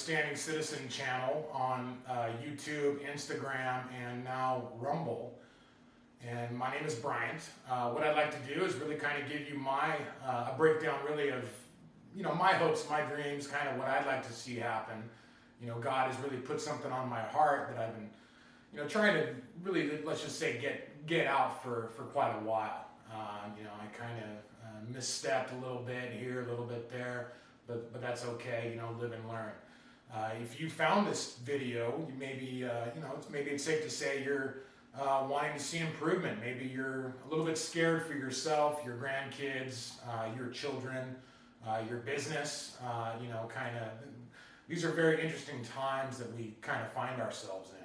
Standing Citizen channel on YouTube, Instagram, and now Rumble. And my name is Bryant. What I'd like to do is really kind of give you my a breakdown really of my hopes, my dreams, kind of what I'd like to see happen. God has really put something on my heart that I've been trying to really, let's just say, get out for quite a while. I kind of misstepped a little bit here, a little bit there, but that's okay. Live and learn. If you found this video, maybe it's safe to say you're wanting to see improvement. Maybe you're a little bit scared for yourself, your grandkids, your children, your business. These are very interesting times that we kind of find ourselves in.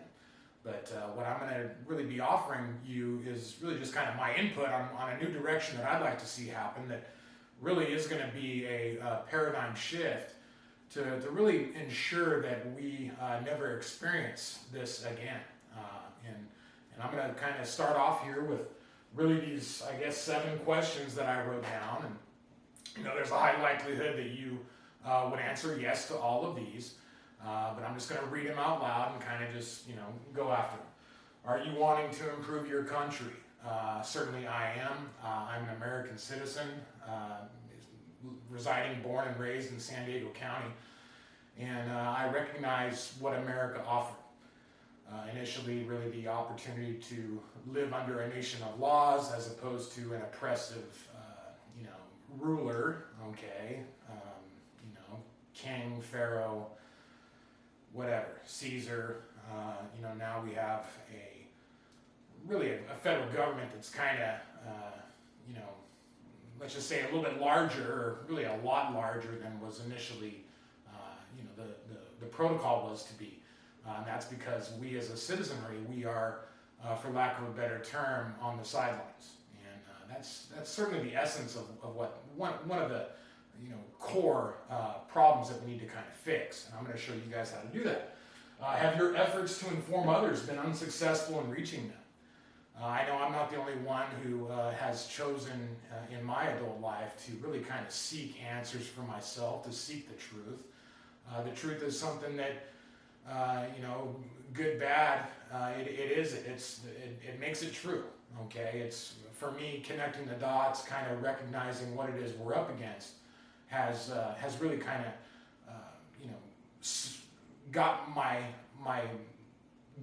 But what I'm going to really be offering you is really just kind of my input on a new direction that I'd like to see happen that really is going to be a paradigm shift to really ensure that we never experience this again. And I'm going to kind of start off here with really these, 7 questions that I wrote down. And, there's a high likelihood that you would answer yes to all of these. But I'm just going to read them out loud and kind of just, go after them. Are you wanting to improve your country? Certainly I am. I'm an American citizen, born and raised in San Diego County. And I recognize what America offered. Initially, really the opportunity to live under a nation of laws as opposed to an oppressive, ruler, king, pharaoh, whatever, Caesar. Now we have a federal government that's kind of, let's just say a little bit larger, or really a lot larger than was initially, the protocol was to be. And that's because we as a citizenry, we are, for lack of a better term, on the sidelines. And that's certainly the essence of what one of the core problems that we need to kind of fix. And I'm going to show you guys how to do that. Have your efforts to inform others been unsuccessful in reaching them? I know I'm not the only one who has chosen in my adult life to really kind of seek answers for myself, to seek the truth. The truth is something that good, bad, it makes it true. It's, for me, connecting the dots, kind of recognizing what it is we're up against has really kind of got my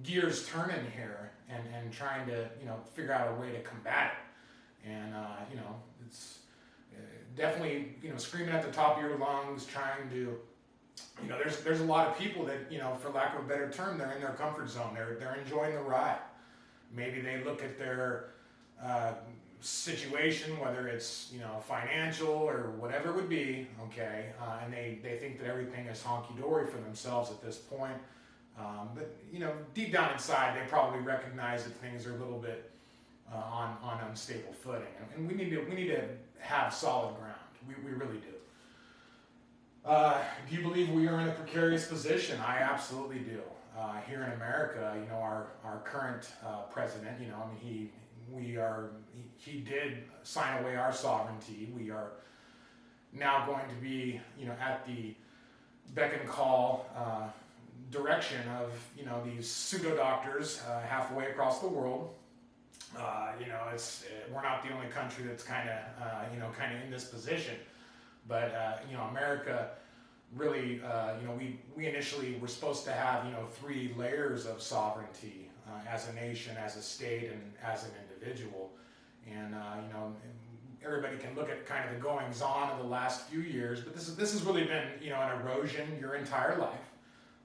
gears turning here and trying to figure out a way to combat it. And it's definitely screaming at the top of your lungs, trying to there's a lot of people that for lack of a better term, they're in their comfort zone. They're enjoying the ride. Maybe they look at their situation, whether it's financial or whatever it would be, and they think that everything is honky-dory for themselves at this point. But deep down inside, they probably recognize that things are a little bit on unstable footing, and we need to have solid ground. We really do. Do you believe we are in a precarious position? I absolutely do. Here in America, our current president, he did sign away our sovereignty. We are now going to be, at the beck and call direction of, these pseudo doctors halfway across the world. We're not the only country that's kind of in this position. But America really, we initially were supposed to have 3 layers of sovereignty as a nation, as a state, and as an individual. And everybody can look at kind of the goings on of the last few years, but this has really been an erosion your entire life.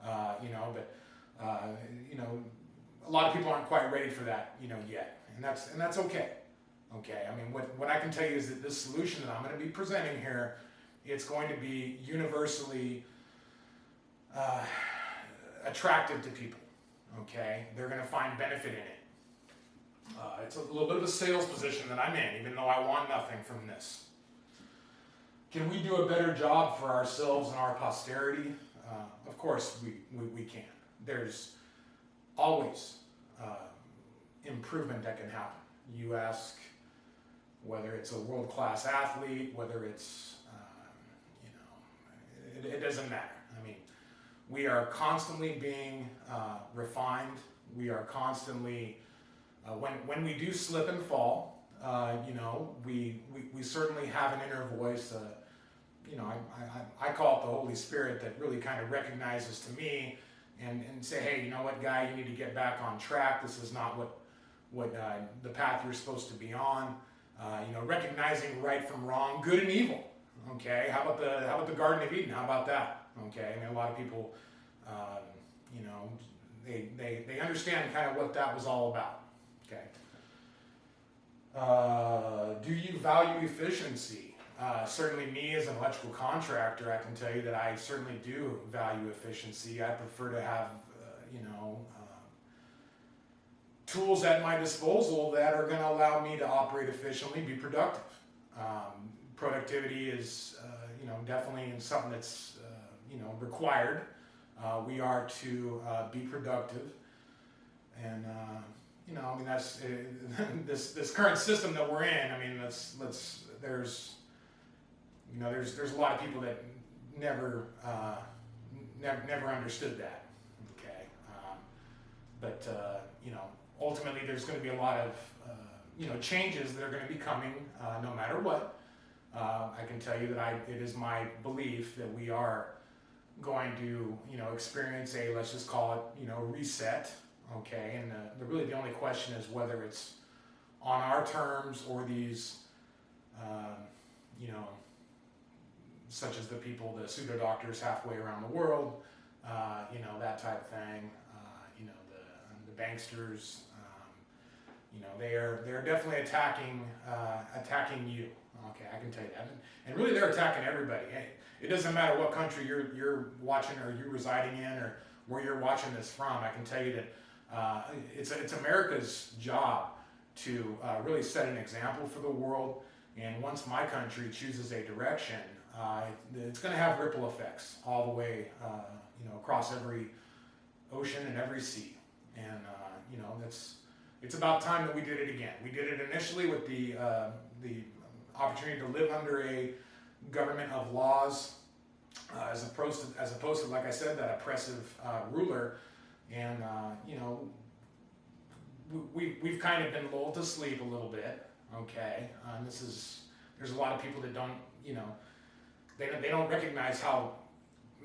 A lot of people aren't quite ready for that yet, and that's okay. I mean, what I can tell you is that this solution that I'm going to be presenting here, it's going to be universally attractive to people. They're going to find benefit in it. It's a little bit of a sales position that I'm in, even though I want nothing from this. Can we do a better job for ourselves and our posterity? Of course we can. There's always improvement that can happen. You ask whether it's a world-class athlete, whether it's, it doesn't matter. I mean, We are constantly being refined. We are constantly, when we do slip and fall, we certainly have an inner voice. I call it the Holy Spirit that really kind of recognizes to me and say, hey, you know what, guy, you need to get back on track. This is not what the path you're supposed to be on. Recognizing right from wrong, good and evil. Okay, how about the Garden of Eden? How about that? Okay, I mean, a lot of people, they understand kind of what that was all about. Okay. Do you value efficiency? Certainly me as an electrical contractor, I can tell you that I certainly do value efficiency. I prefer to have, tools at my disposal that are going to allow me to operate efficiently, be productive. Productivity is, definitely something that's, required. We are to be productive. And, that's this current system that we're in. I mean, there's a lot of people that never understood that. Okay, ultimately there's going to be a lot of changes that are going to be coming no matter what. I can tell you that it is my belief that we are going to experience a, let's just call it reset. Okay, and really the only question is whether it's on our terms or these such as the pseudo doctors halfway around the world, that type of thing, the banksters, they're definitely attacking you. Okay, I can tell you that, and really they're attacking everybody. It doesn't matter what country you're watching or you're residing in or where you're watching this from. I can tell you that it's America's job to really set an example for the world. And once my country chooses a direction, it's going to have ripple effects all the way, across every ocean and every sea. And it's about time that we did it again. We did it initially with the opportunity to live under a government of laws, as opposed to, like I said, that oppressive ruler. And we've kind of been lulled to sleep a little bit. Okay, there's a lot of people that don't, they don't recognize how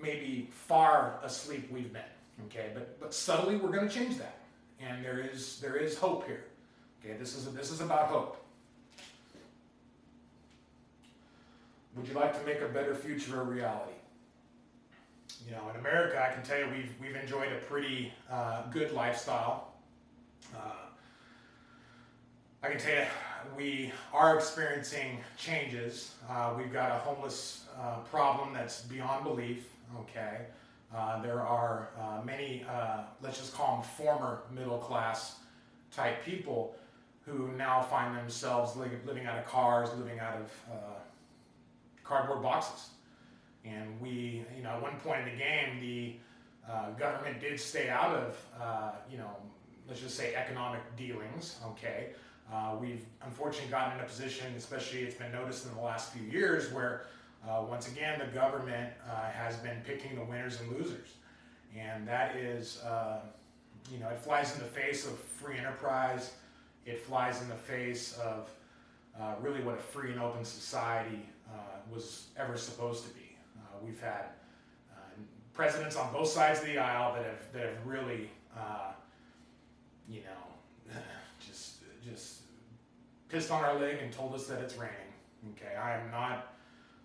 maybe far asleep we've been. Okay, but subtly we're going to change that, and there is hope here. Okay, this is about hope. Would you like to make a better future a reality? In America, I can tell you we've enjoyed a pretty good lifestyle. I can tell you we are experiencing changes. We've got a homeless problem that's beyond belief. Okay, there are many, let's just call them former middle class type people who now find themselves living out of cars, living out of cardboard boxes. And we, at one point in the game, the government did stay out of, let's just say economic dealings, okay? We've unfortunately gotten in a position, especially it's been noticed in the last few years, where once again the government has been picking the winners and losers. And that is, it flies in the face of free enterprise. It flies in the face of really what a free and open society was ever supposed to be. We've had presidents on both sides of the aisle that have really, just pissed on our leg and told us that it's raining. Okay, I am not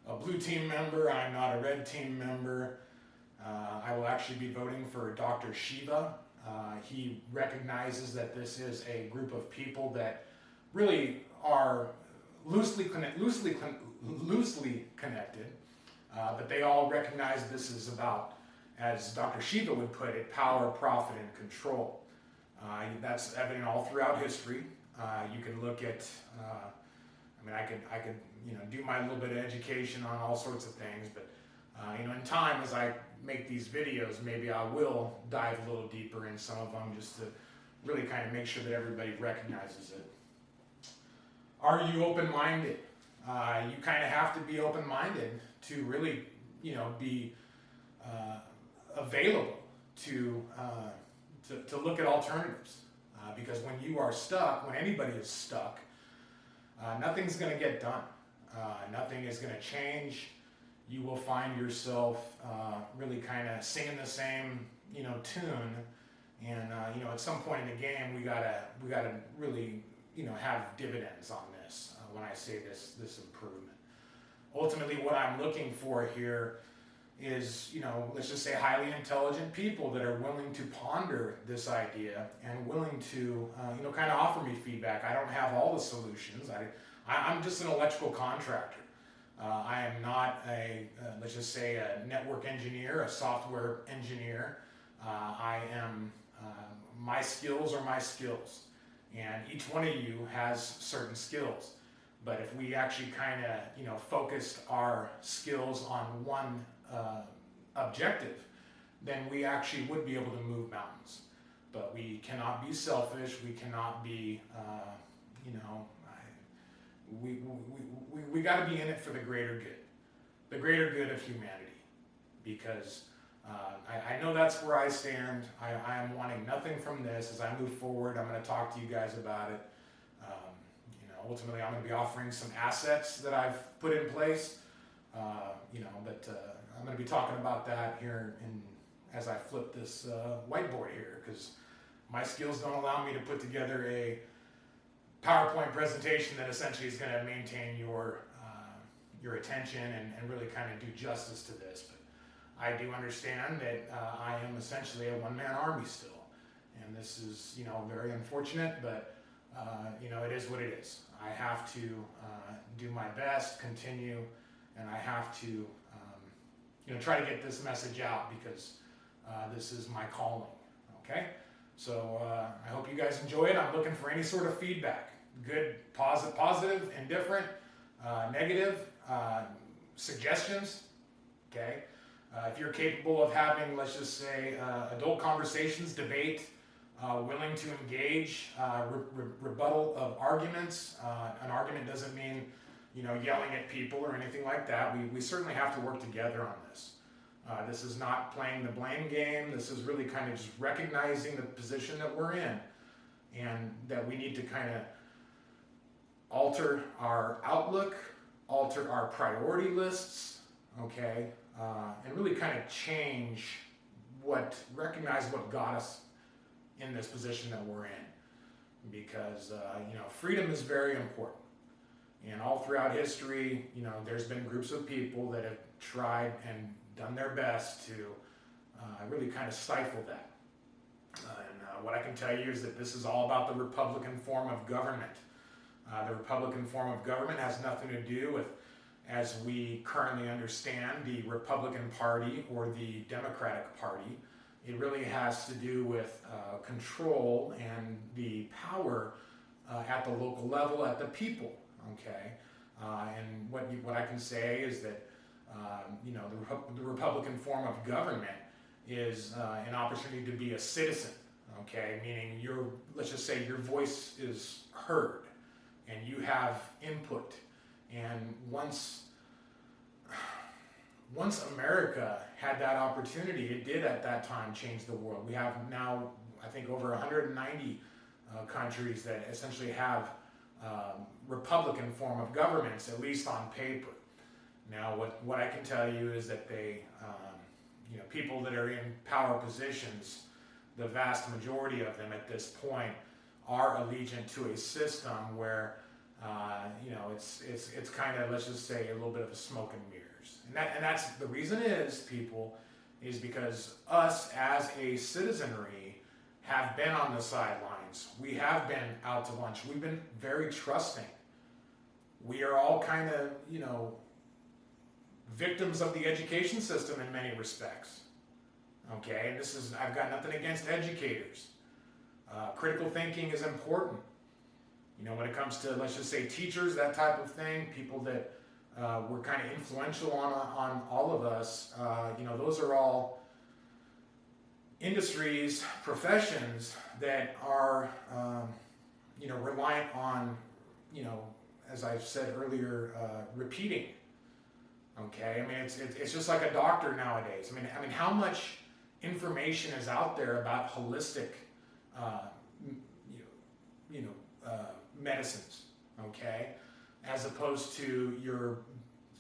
a blue team member. I am not a red team member. I will actually be voting for Dr. Shiva. He recognizes that this is a group of people that really are loosely connected, but they all recognize this is about, as Dr. Shiva would put it, power, profit, and control. That's evident all throughout history. You can look at, I could do my little bit of education on all sorts of things, but in time, as I make these videos, maybe I will dive a little deeper in some of them just to really kind of make sure that everybody recognizes it. Are you open-minded? You kind of have to be open-minded to really, be available to look at alternatives. Because when you are stuck, when anybody is stuck, nothing's going to get done. Nothing is going to change. You will find yourself really kind of singing the same, tune. And at some point in the game, we gotta really, have dividends on this. When I say this improvement, ultimately, what I'm looking for here is, let's just say highly intelligent people that are willing to ponder this idea and willing to, kind of offer me feedback. I don't have all the solutions. I'm just an electrical contractor. I am not let's just say a network engineer, a software engineer. I am, my skills are my skills. And each one of you has certain skills. But if we actually kind of, focused our skills on one objective, then we actually would be able to move mountains. But we cannot be selfish. We cannot be, we got to be in it for the greater good of humanity. Because I know that's where I stand. I am wanting nothing from this. As I move forward, I'm going to talk to you guys about it. Ultimately, I'm going to be offering some assets that I've put in place. But I'm going to be talking about that here as I flip this whiteboard here, because my skills don't allow me to put together a PowerPoint presentation that essentially is going to maintain your attention and really kind of do justice to this. But I do understand that I am essentially a one-man army still, and this is very unfortunate, but it is what it is. I have to do my best, continue, and I have to try to get this message out, because this is my calling. Okay, so I hope you guys enjoy it. I'm looking for any sort of feedback, good, positive, indifferent, negative, suggestions. Okay, if you're capable of having, let's just say, adult conversations, debate, willing to engage, rebuttal of arguments. An argument doesn't mean, yelling at people or anything like that. We certainly have to work together on this. This is not playing the blame game. This is really kind of just recognizing the position that we're in, and that we need to kind of alter our outlook, alter our priority lists, okay, and really kind of recognize what got us in this position that we're in, because freedom is very important. And all throughout history, there's been groups of people that have tried and done their best to really kind of stifle that. And what I can tell you is that this is all about the Republican form of government. The Republican form of government has nothing to do with, as we currently understand, the Republican Party or the Democratic Party. It really has to do with control and the power at the local level, at the people. Okay, and what I can say is that the Republican form of government is an opportunity to be a citizen. Okay, meaning let's just say your voice is heard, and you have input. And once America had that opportunity, it did at that time change the world. We have now, I think, over 190 countries that essentially have Republican form of governments, at least on paper. Now, what I can tell you is that they, people that are in power positions, the vast majority of them at this point are allegiant to a system where, it's kind of, let's just say, a little bit of a smoke and mirrors. And that's the reason is because us as a citizenry have been on the sidelines. We have been out to lunch. We've been very trusting. We are all kind of, victims of the education system in many respects. Okay, and I've got nothing against educators. Critical thinking is important. When it comes to, let's just say, teachers, that type of thing, people that were kind of influential on all of us, those are all industries, professions that are, reliant on, as I've said earlier, repeating. Okay, I mean, it's just like a doctor nowadays. I mean, how much information is out there about holistic, uh, medicines, okay, as opposed to your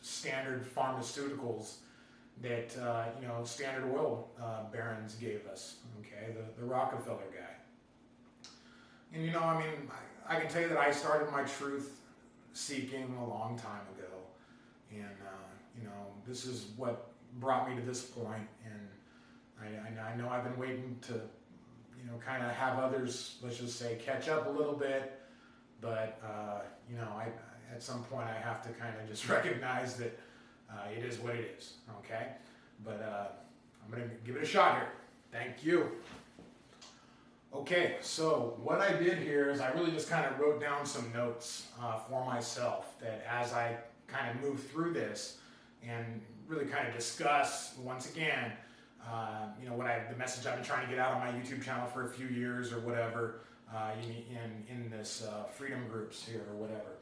standard pharmaceuticals that Standard Oil barons gave us, okay, the Rockefeller guy. And I can tell you that I started my truth seeking a long time ago, and this is what brought me to this point. And I know I've been waiting to kind of have others, let's just say, catch up a little bit, but at some point I have to kind of just recognize that it is what it is, okay? But I'm going to give it a shot here. Thank you. Okay, so what I did here is I really just kind of wrote down some notes for myself that as I kind of move through this and really kind of discuss, once again, the message I've been trying to get out on my YouTube channel for a few years or whatever, in this freedom groups here or whatever.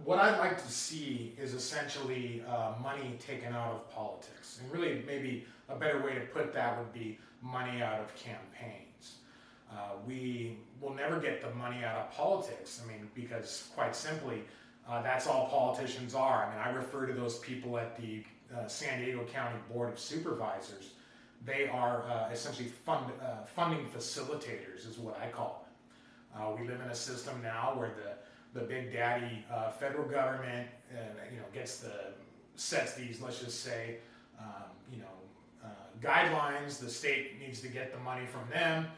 What I'd like to see is essentially money taken out of politics. And really maybe a better way to put that would be money out of campaigns. We will never get the money out of politics, because quite simply, that's all politicians are. I refer to those people at the San Diego County Board of Supervisors. They are essentially funding facilitators, is what I call them. We live in a system now where the big daddy federal government, sets these, let's just say, guidelines. The state needs to get the money from them.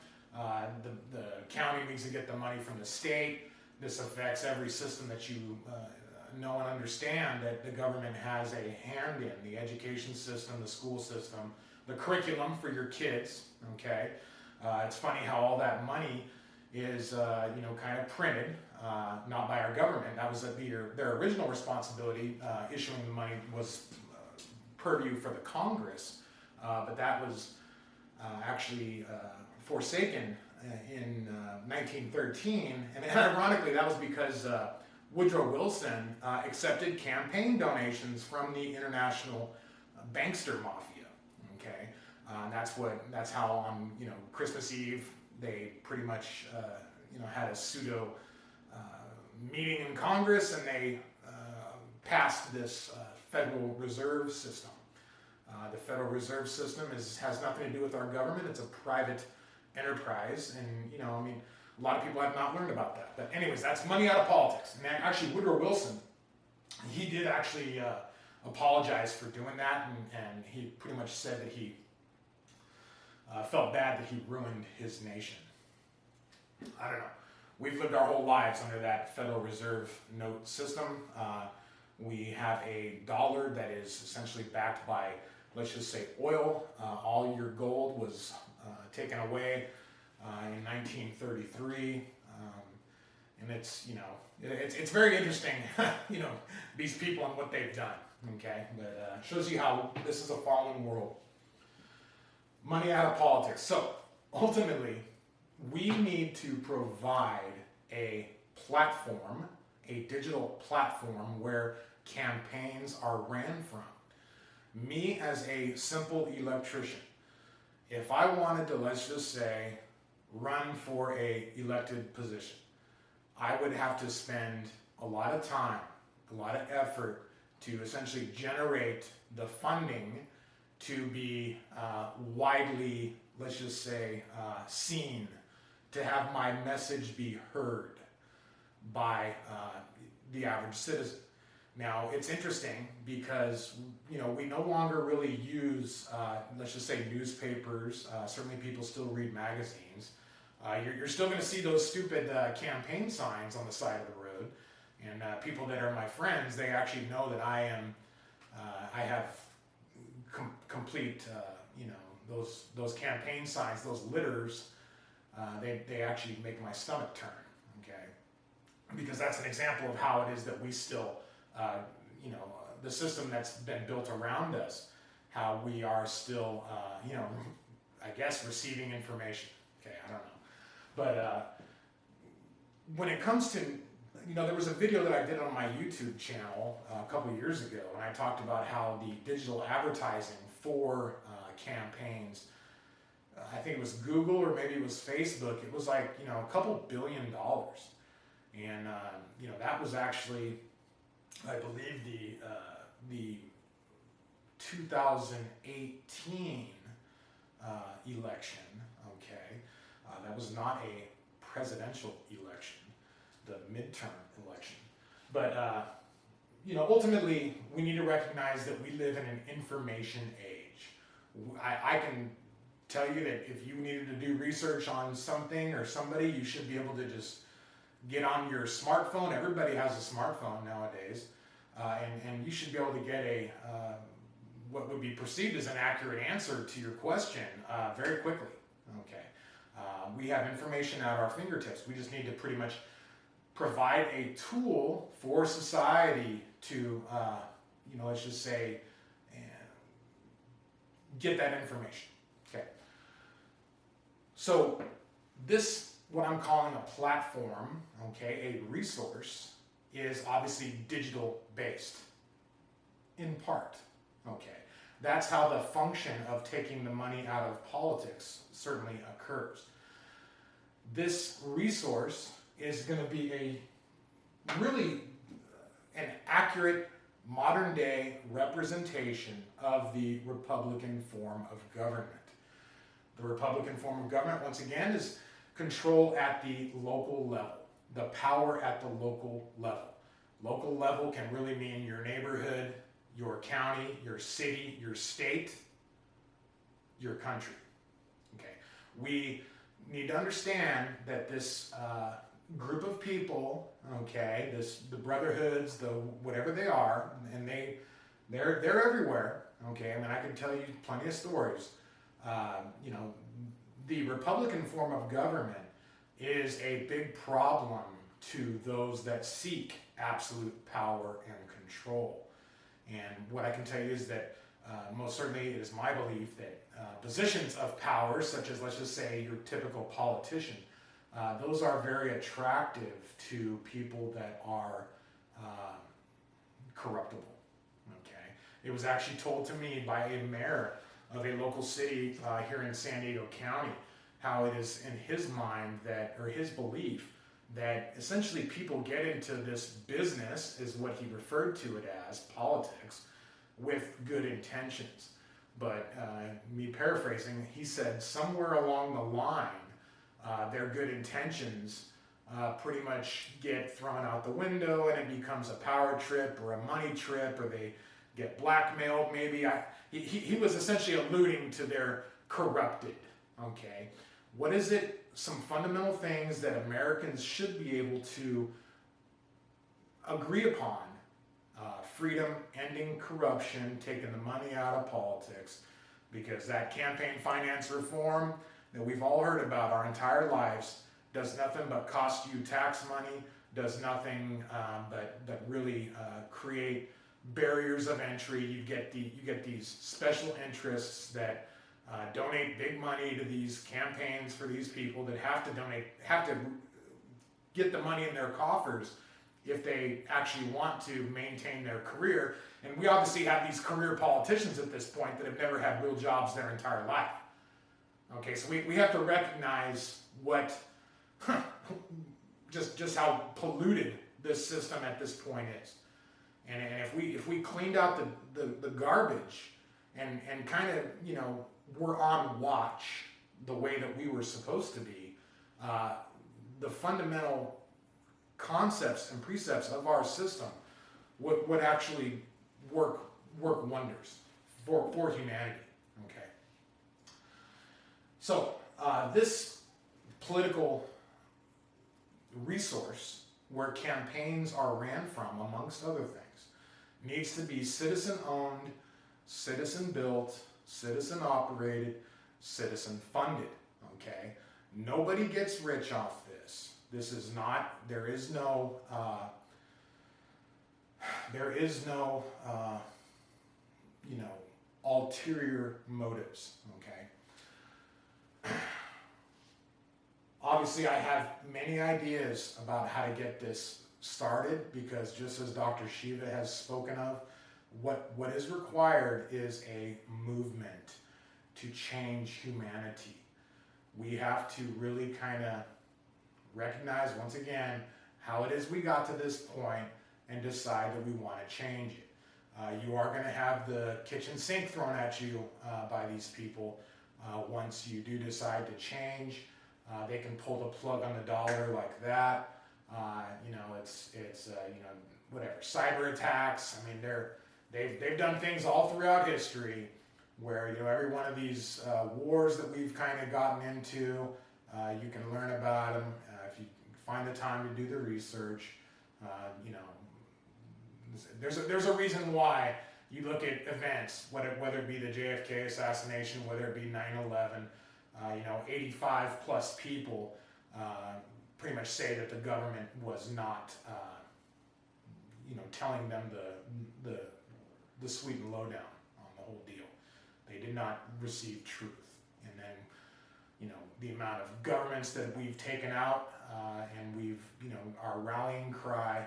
The county needs to get the money from the state. This affects every system that you know and understand that the government has a hand in. The education system, the school system, the curriculum for your kids, okay? It's funny how all that money is, kind of printed, not by our government. That was their original responsibility. Issuing the money was purview for the Congress, but that was actually forsaken in 1913, and ironically that was because Woodrow Wilson accepted campaign donations from the international bankster mafia. Okay, that's how on Christmas Eve they pretty much had a pseudo meeting in Congress, and they passed this Federal Reserve System. The Federal Reserve System has nothing to do with our government. It's a private enterprise, and a lot of people have not learned about that. But anyways, that's money out of politics. And actually, Woodrow Wilson, he did actually apologize for doing that, and he pretty much said that he felt bad that he ruined his nation. I don't know. We've lived our whole lives under that Federal Reserve note system. We have a dollar that is essentially backed by, let's just say, oil. All your gold was taken away in 1933, and it's very interesting, these people and what they've done. Okay, but shows you how this is a fallen world. Money out of politics. So ultimately, we need to provide a platform, a digital platform where campaigns are ran from. Me as a simple electrician, if I wanted to, let's just say, run for a elected position, I would have to spend a lot of time, a lot of effort to essentially generate the funding to be widely, let's just say, seen, to have my message be heard by the average citizen. Now, it's interesting because, we no longer really use, let's just say, newspapers. Certainly people still read magazines. You're still going to see those stupid campaign signs on the side of the road. And people that are my friends, they actually know that I have complete, those campaign signs, those litters, they actually make my stomach turn, okay? Because that's an example of how it is that we still, the system that's been built around us, how we are still, I guess, receiving information. Okay, I don't know. But when it comes to, there was a video that I did on my YouTube channel a couple of years ago, and I talked about how the digital advertising for campaigns I think it was Google or maybe it was Facebook. It was like, a couple $1 billion. And, that was actually, I believe, the 2018 election. Okay. That was not a presidential election, the midterm election. But, ultimately, we need to recognize that we live in an information age. I can tell you that if you needed to do research on something or somebody, you should be able to just get on your smartphone. Everybody has a smartphone nowadays, and you should be able to get what would be perceived as an accurate answer to your question very quickly. Okay, we have information at our fingertips. We just need to pretty much provide a tool for society to, let's just say, get that information. Okay. So this, what I'm calling a platform, okay, a resource, is obviously digital based, in part. Okay. That's how the function of taking the money out of politics certainly occurs. This resource is going to be an accurate modern day representation of the Republican form of government. The Republican form of government, once again, is control at the local level, the power at the local level. Local level can really mean your neighborhood, your county, your city, your state, your country. Okay, we need to understand that this group of people, okay, the brotherhoods, the whatever they are, and they're everywhere. Okay, I mean, I can tell you plenty of stories. The Republican form of government is a big problem to those that seek absolute power and control. And what I can tell you is that most certainly it is my belief that positions of power, such as, let's just say, your typical politician, those are very attractive to people that are corruptible. Okay, it was actually told to me by a mayor of a local city here in San Diego County how it is in his mind that, or his belief, that essentially people get into this business, is what he referred to it as, politics, with good intentions. But me paraphrasing, he said somewhere along the line, their good intentions pretty much get thrown out the window, and it becomes a power trip or a money trip, or they get blackmailed maybe. He was essentially alluding to their corrupted. Okay, what is it? Some fundamental things that Americans should be able to agree upon. Freedom, ending corruption, taking the money out of politics, because that campaign finance reform that we've all heard about our entire lives does nothing but cost you tax money, does nothing but really create barriers of entry. You get these special interests that donate big money to these campaigns for these people that have to get the money in their coffers if they actually want to maintain their career. And we obviously have these career politicians at this point that have never had real jobs their entire life. Okay, so we have to recognize what, just how polluted this system at this point is. And if we cleaned out the garbage and kind of, were on watch the way that we were supposed to be, the fundamental concepts and precepts of our system would actually work wonders for humanity. Okay. So this political resource where campaigns are ran from, amongst other things, needs to be citizen-owned, citizen-built, citizen-operated, citizen-funded. Okay. Nobody gets rich off this. There is no ulterior motives, okay? Obviously, I have many ideas about how to get this started, because just as Dr. Shiva has spoken of, what is required is a movement to change humanity. we have to really kind of recognize once again how it is we got to this point and decide that we want to change it. You are going to have the kitchen sink thrown at you by these people once you do decide to change. They can pull the plug on the dollar like that. It's whatever, cyber attacks. I mean, they've done things all throughout history where every one of these wars that we've kind of gotten into, you can learn about them if you find the time to do the research. There's a reason why you look at events, whether it be the JFK assassination, whether it be 9/11. 85 plus people pretty much say that the government was not, telling them the sweet and lowdown on the whole deal. They did not receive truth. And then, the amount of governments that we've taken out and we've, our rallying cry,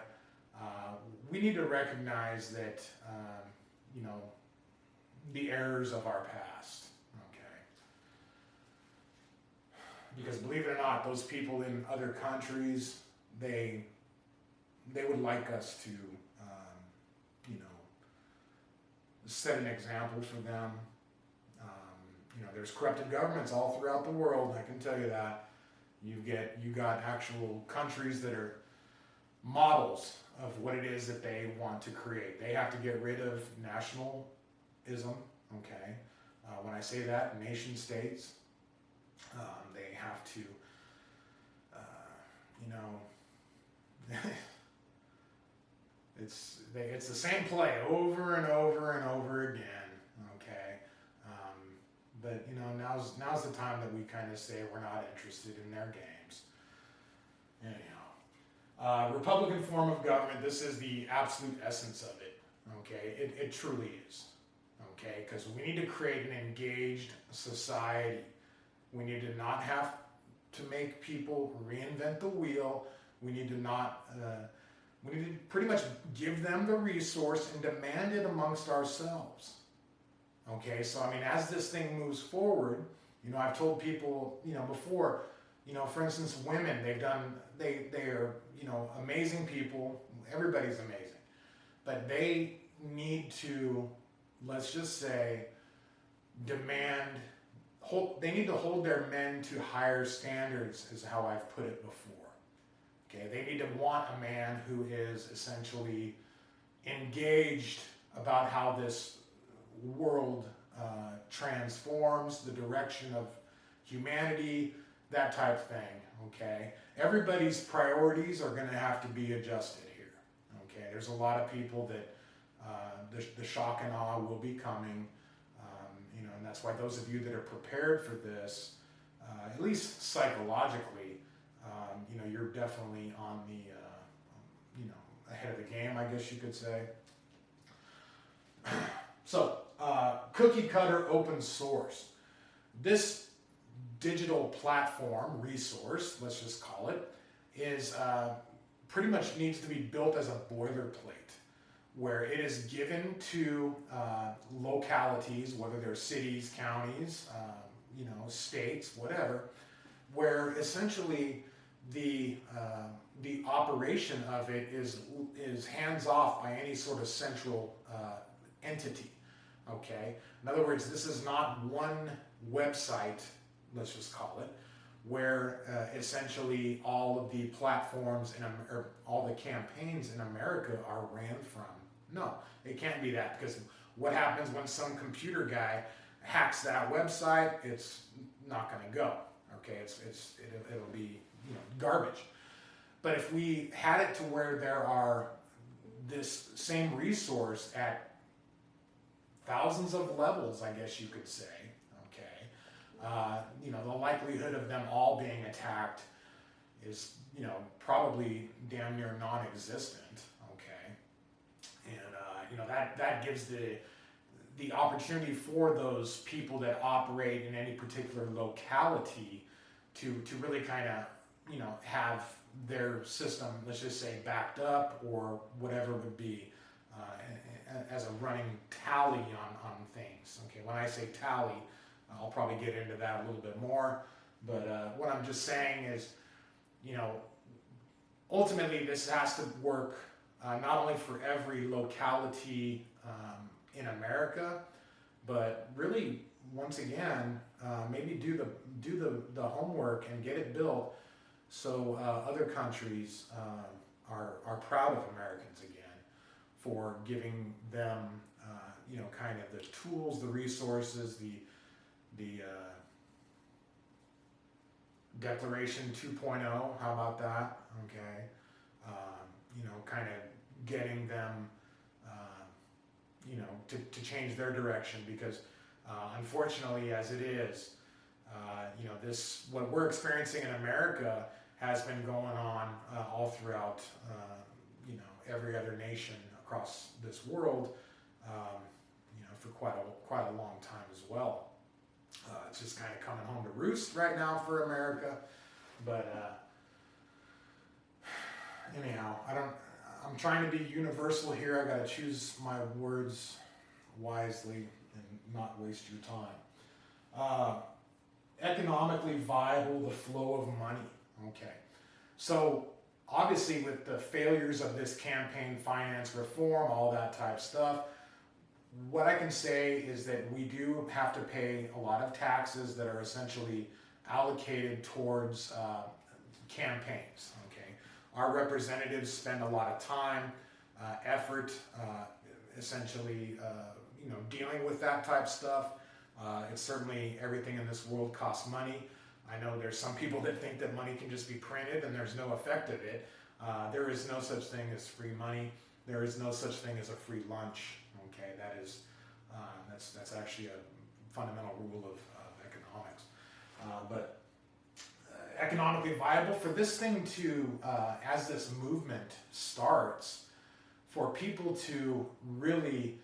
we need to recognize that, the errors of our past. Because believe it or not, those people in other countries, they would like us to, set an example for them. There's corrupted governments all throughout the world. I can tell you that. You got actual countries that are models of what it is that they want to create. They have to get rid of nationalism. Okay, when I say that, nation states. They have to, it's the same play over and over and over again. Okay, but now's the time that we kind of say we're not interested in their games. Anyhow, Republican form of government. This is the absolute essence of it. Okay, it truly is. Okay, because we need to create an engaged society. We need to not have to make people reinvent the wheel. We need to we need to pretty much give them the resource and demand it amongst ourselves. Okay, so as this thing moves forward, I've told people, before, for instance, women, they are, amazing people. Everybody's amazing. But they need to, let's just say, they need to hold their men to higher standards, is how I've put it before. Okay, they need to want a man who is essentially engaged about how this world transforms, the direction of humanity, that type of thing. Okay, everybody's priorities are going to have to be adjusted here. Okay, there's a lot of people that the shock and awe will be coming. And that's why those of you that are prepared for this, at least psychologically, you're definitely on the, ahead of the game, I guess you could say. So, cookie cutter open source. This digital platform resource, let's just call it, is pretty much needs to be built as a boilerplate, where it is given to localities, whether they're cities, counties, states, whatever, where essentially the operation of it is hands off by any sort of central entity. Okay, in other words, this is not one website, let's just call it, where essentially all of the platforms or all the campaigns in America are ran from. No, it can't be that, because what happens when some computer guy hacks that website? It's not going to go. Okay, it'll be garbage. But if we had it to where there are this same resource at thousands of levels, I guess you could say. Okay, the likelihood of them all being attacked is probably damn near non-existent. And that gives the opportunity for those people that operate in any particular locality to really kind of have their system, let's just say, backed up, or whatever would be as a running tally on things. Okay, when I say tally, I'll probably get into that a little bit more, But what I'm just saying is, you know, ultimately this has to work not only for every locality in America, but really, once again, maybe do the homework and get it built so other countries are proud of Americans again for giving them, you know, kind of the tools, the resources, the Declaration 2.0. How about that? Okay, you know, kind of getting them, you know, to change their direction because, unfortunately, as it is, you know, this what we're experiencing in America has been going on all throughout, you know, every other nation across this world, you know, for quite a long time as well. It's just kind of coming home to roost right now for America, but anyhow, I'm trying to be universal here. I got to choose my words wisely and not waste your time. Economically viable, the flow of money. Okay, so obviously with the failures of this campaign finance reform, all that type stuff, what I can say is that we do have to pay a lot of taxes that are essentially allocated towards campaigns. Okay, our representatives spend a lot of time, effort, essentially, you know, dealing with that type stuff. It's certainly everything in this world costs money. I know there's some people that think that money can just be printed and there's no effect of it. There is no such thing as free money. There is no such thing as a free lunch. Okay, that is that's actually a fundamental rule of economics. But economically viable for this thing to, as this movement starts, for people to really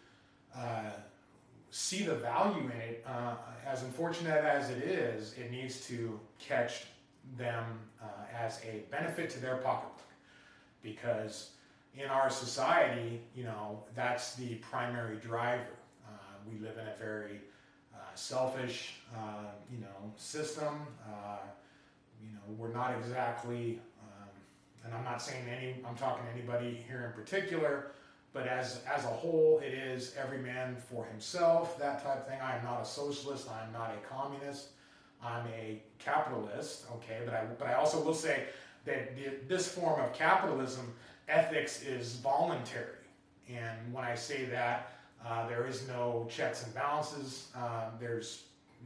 see the value in it, as unfortunate as it is, it needs to catch them as a benefit to their pocketbook. Because in our society, you know, that's the primary driver. We live in a very selfish, you know, system. You know, we're not exactly, and I'm not saying I'm talking to anybody here in particular, but as a whole, it is every man for himself, that type of thing. I am not a socialist. I am not a communist. I'm a capitalist. Okay, but I also will say that this form of capitalism, ethics is voluntary. And when I say that, there is no checks and balances. There's,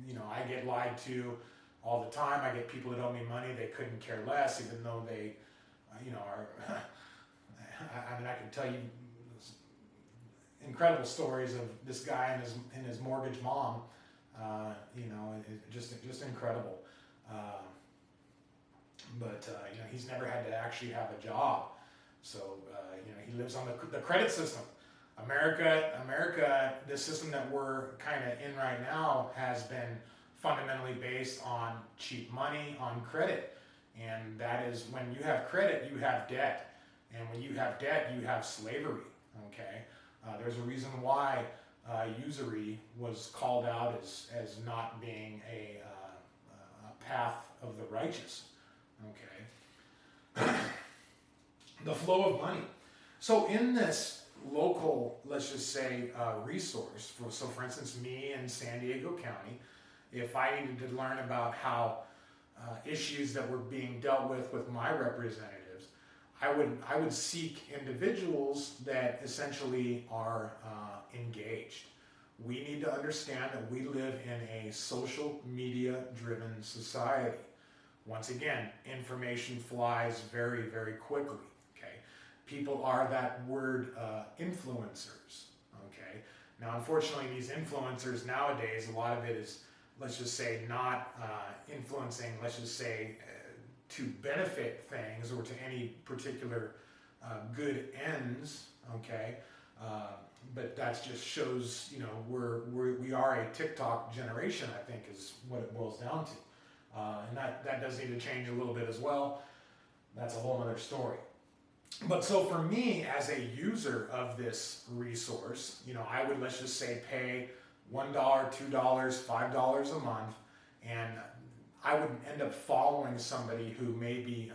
you know, I get lied to all the time. I get people that owe me money. They couldn't care less, even though they, you know, are. I mean, I can tell you incredible stories of this guy and his mortgage mom. You know, just incredible. But you know, he's never had to actually have a job. So you know, he lives on the credit system. America, the system that we're kind of in right now has been fundamentally based on cheap money, on credit. And that is, when you have credit, you have debt. And when you have debt, you have slavery. Okay? There's a reason why usury was called out as not being a path of the righteous. Okay? The flow of money. So in this local, let's just say, resource, so for instance, me in San Diego County, if I needed to learn about how issues that were being dealt with my representatives, I would seek individuals that essentially are engaged. We need to understand that we live in a social media driven society. Once again, information flies very, very quickly. Okay, people are that word influencers. Okay, now unfortunately, these influencers nowadays, a lot of it is, let's just say, not influencing, let's just say, to benefit things or to any particular good ends. Okay, but that just shows, you know, we are a TikTok generation, I think, is what it boils down to. And that does need to change a little bit as well. That's a whole other story. But so for me, as a user of this resource, you know, I would, let's just say, pay $1, $2, $5 a month, and I would end up following somebody who maybe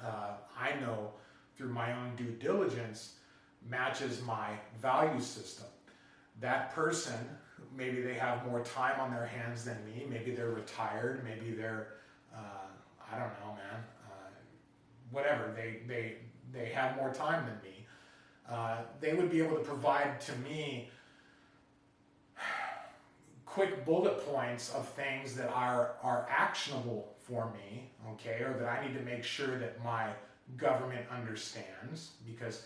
I know through my own due diligence matches my value system. That person, maybe they have more time on their hands than me. Maybe they're retired. Maybe they're, I don't know, man. Whatever. They have more time than me. They would be able to provide to me quick bullet points of things that are actionable for me, okay, or that I need to make sure that my government understands, because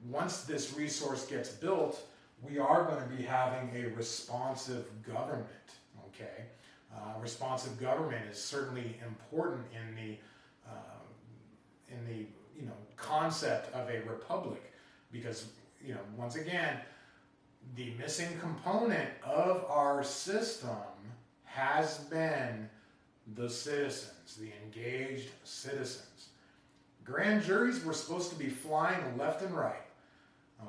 once this resource gets built, we are going to be having a responsive government, okay? Responsive government is certainly important in the concept of a republic, because once again, the missing component of our system has been the citizens, the engaged citizens. Grand juries were supposed to be flying left and right.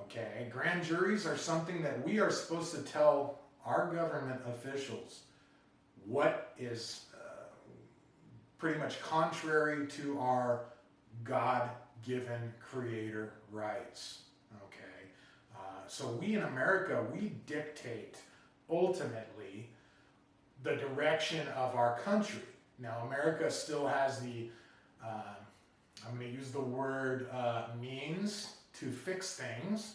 Okay, grand juries are something that we are supposed to tell our government officials what is pretty much contrary to our God-given creator rights. Okay, so we in America, we dictate ultimately the direction of our country. Now, America still has the, I'm going to use the word means to fix things,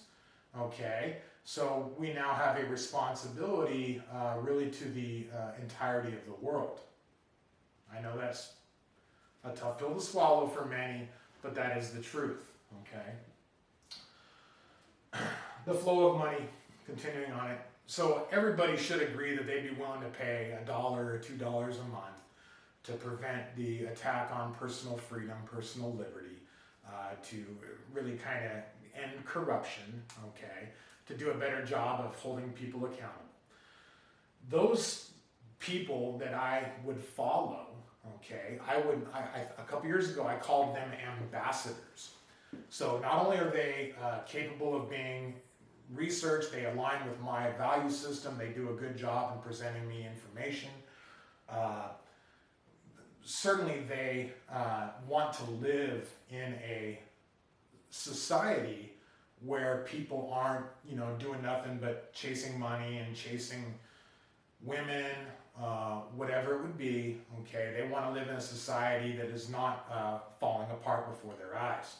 okay? So we now have a responsibility really to the entirety of the world. I know that's a tough pill to swallow for many, but that is the truth, okay? The flow of money, continuing on it. So everybody should agree that they'd be willing to pay $1 or $2 a month to prevent the attack on personal freedom, personal liberty, to really kind of end corruption, okay, to do a better job of holding people accountable. Those people that I would follow, okay, a couple years ago I called them ambassadors. So not only are they capable of being researched, they align with my value system, they do a good job in presenting me information. Certainly they want to live in a society where people aren't, doing nothing but chasing money and chasing women, whatever it would be, okay? They want to live in a society that is not falling apart before their eyes.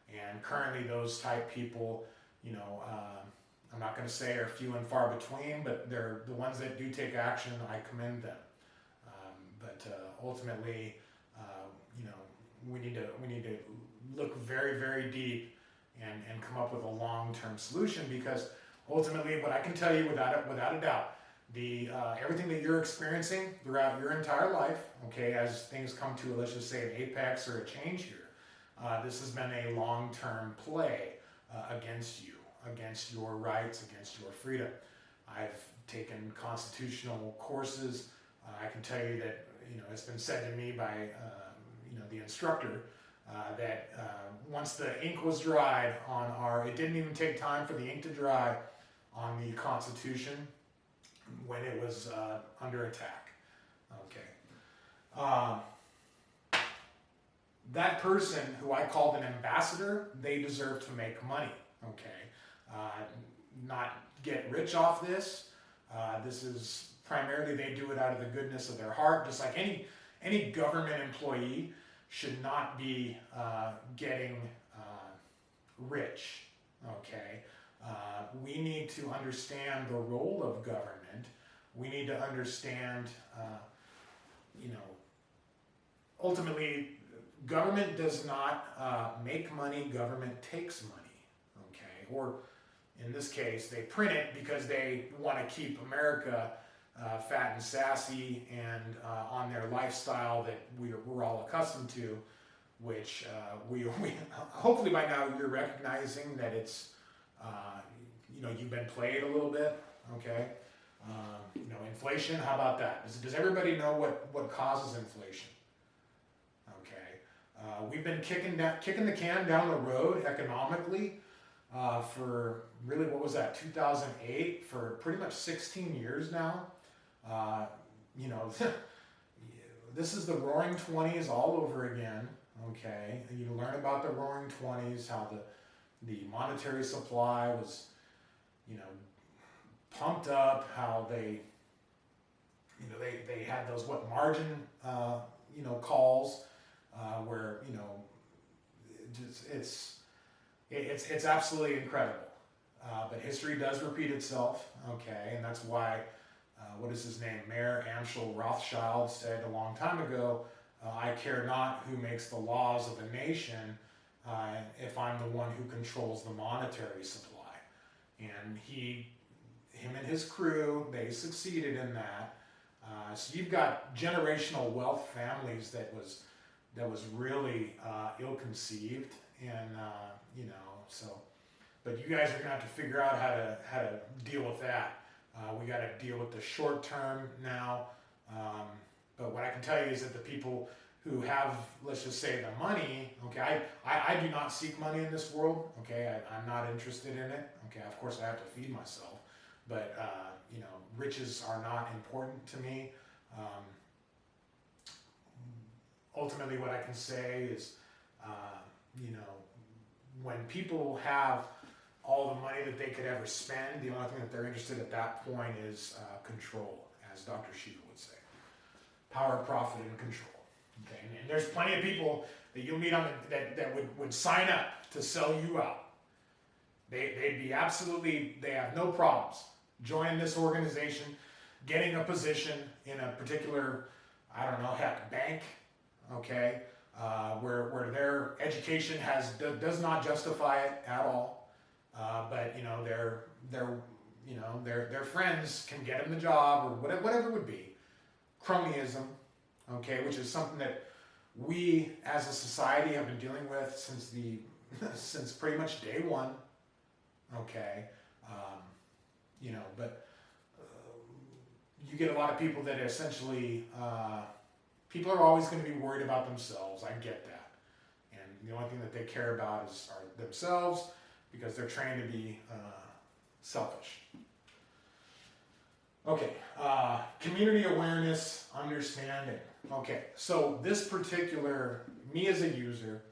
And currently those type people, I'm not going to say are few and far between, but they're the ones that do take action. I commend them. But ultimately, we need to look very, very deep and come up with a long-term solution, because ultimately, what I can tell you without a doubt, everything that you're experiencing throughout your entire life, okay, as things come to, let's just say, an apex or a change here, this has been a long-term play against you, against your rights, against your freedom. I've taken constitutional courses. I can tell you that, it's been said to me by, the instructor, that once the ink was dried it didn't even take time for the ink to dry on the Constitution when it was under attack. Okay. That person who I called an ambassador, they deserve to make money. Okay. Not get rich off this. This is primarily, they do it out of the goodness of their heart, just like any government employee should not be getting rich, okay? We need to understand the role of government. We need to understand, ultimately, government does not make money, government takes money, okay? Or in this case, they print it because they want to keep America fat and sassy and on their lifestyle that we're all accustomed to, which we hopefully by now you're recognizing that it's, you've been played a little bit, okay? Inflation, how about that? Does everybody know what causes inflation? Okay, we've been kicking the can down the road economically for really, what was that, 2008, for pretty much 16 years now. this is the Roaring Twenties all over again. Okay, and you learn about the Roaring Twenties, how the monetary supply was, you know, pumped up, how they, you know, they had those what margin, you know, calls, where you know, it's absolutely incredible. But history does repeat itself, okay, and that's why, what is his name? Mayor Amschel Rothschild said a long time ago, I care not who makes the laws of a nation if I'm the one who controls the monetary supply. And him and his crew, they succeeded in that. So you've got generational wealth families that was really ill-conceived, and you know, so. But you guys are gonna have to figure out how to deal with that. We got to deal with the short term now. But what I can tell you is that the people who have, let's just say, the money, okay, I do not seek money in this world, okay, I'm not interested in it, okay, of course I have to feed myself, but, you know, riches are not important to me. Ultimately, what I can say is, you know, when people have all the money that they could ever spend, the only thing that they're interested at that point is control, as Dr. Shiva would say. Power, profit, and control. Okay, and there's plenty of people that you'll meet on that would sign up to sell you out. They'd be absolutely, they have no problems joining this organization, getting a position in a particular, I don't know, heck, bank, okay, where their education does not justify it at all. But you know, their friends can get them the job, or whatever it would be. Cronyism, okay, which is something that we as a society have been dealing with since pretty much day one. Okay, you know, but you get a lot of people that essentially, people are always going to be worried about themselves. I get that, and the only thing that they care about are themselves, because they're trained to be selfish. Okay, community awareness, understanding. Okay, so this particular, me as a user,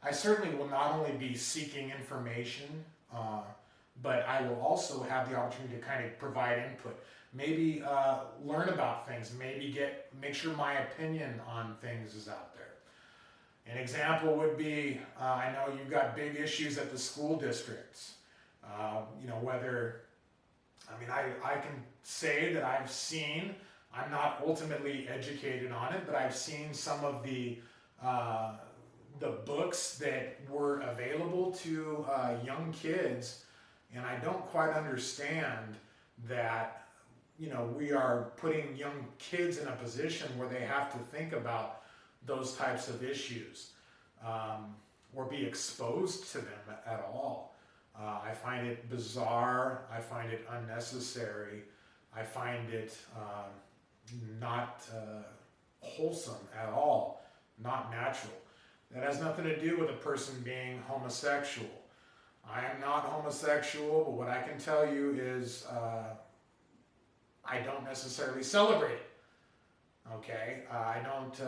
I certainly will not only be seeking information, but I will also have the opportunity to kind of provide input. Maybe learn about things, maybe make sure my opinion on things is out there. An example would be, I know you've got big issues at the school districts. You know, whether, I mean, I can say that I'm not ultimately educated on it, but I've seen some of the books that were available to young kids, and I don't quite understand that, you know, we are putting young kids in a position where they have to think about those types of issues, or be exposed to them at all. I find it bizarre, I find it unnecessary, I find it not wholesome at all, not natural. That has nothing to do with a person being homosexual. I am not homosexual, but what I can tell you is I don't necessarily celebrate it. Okay, I don't.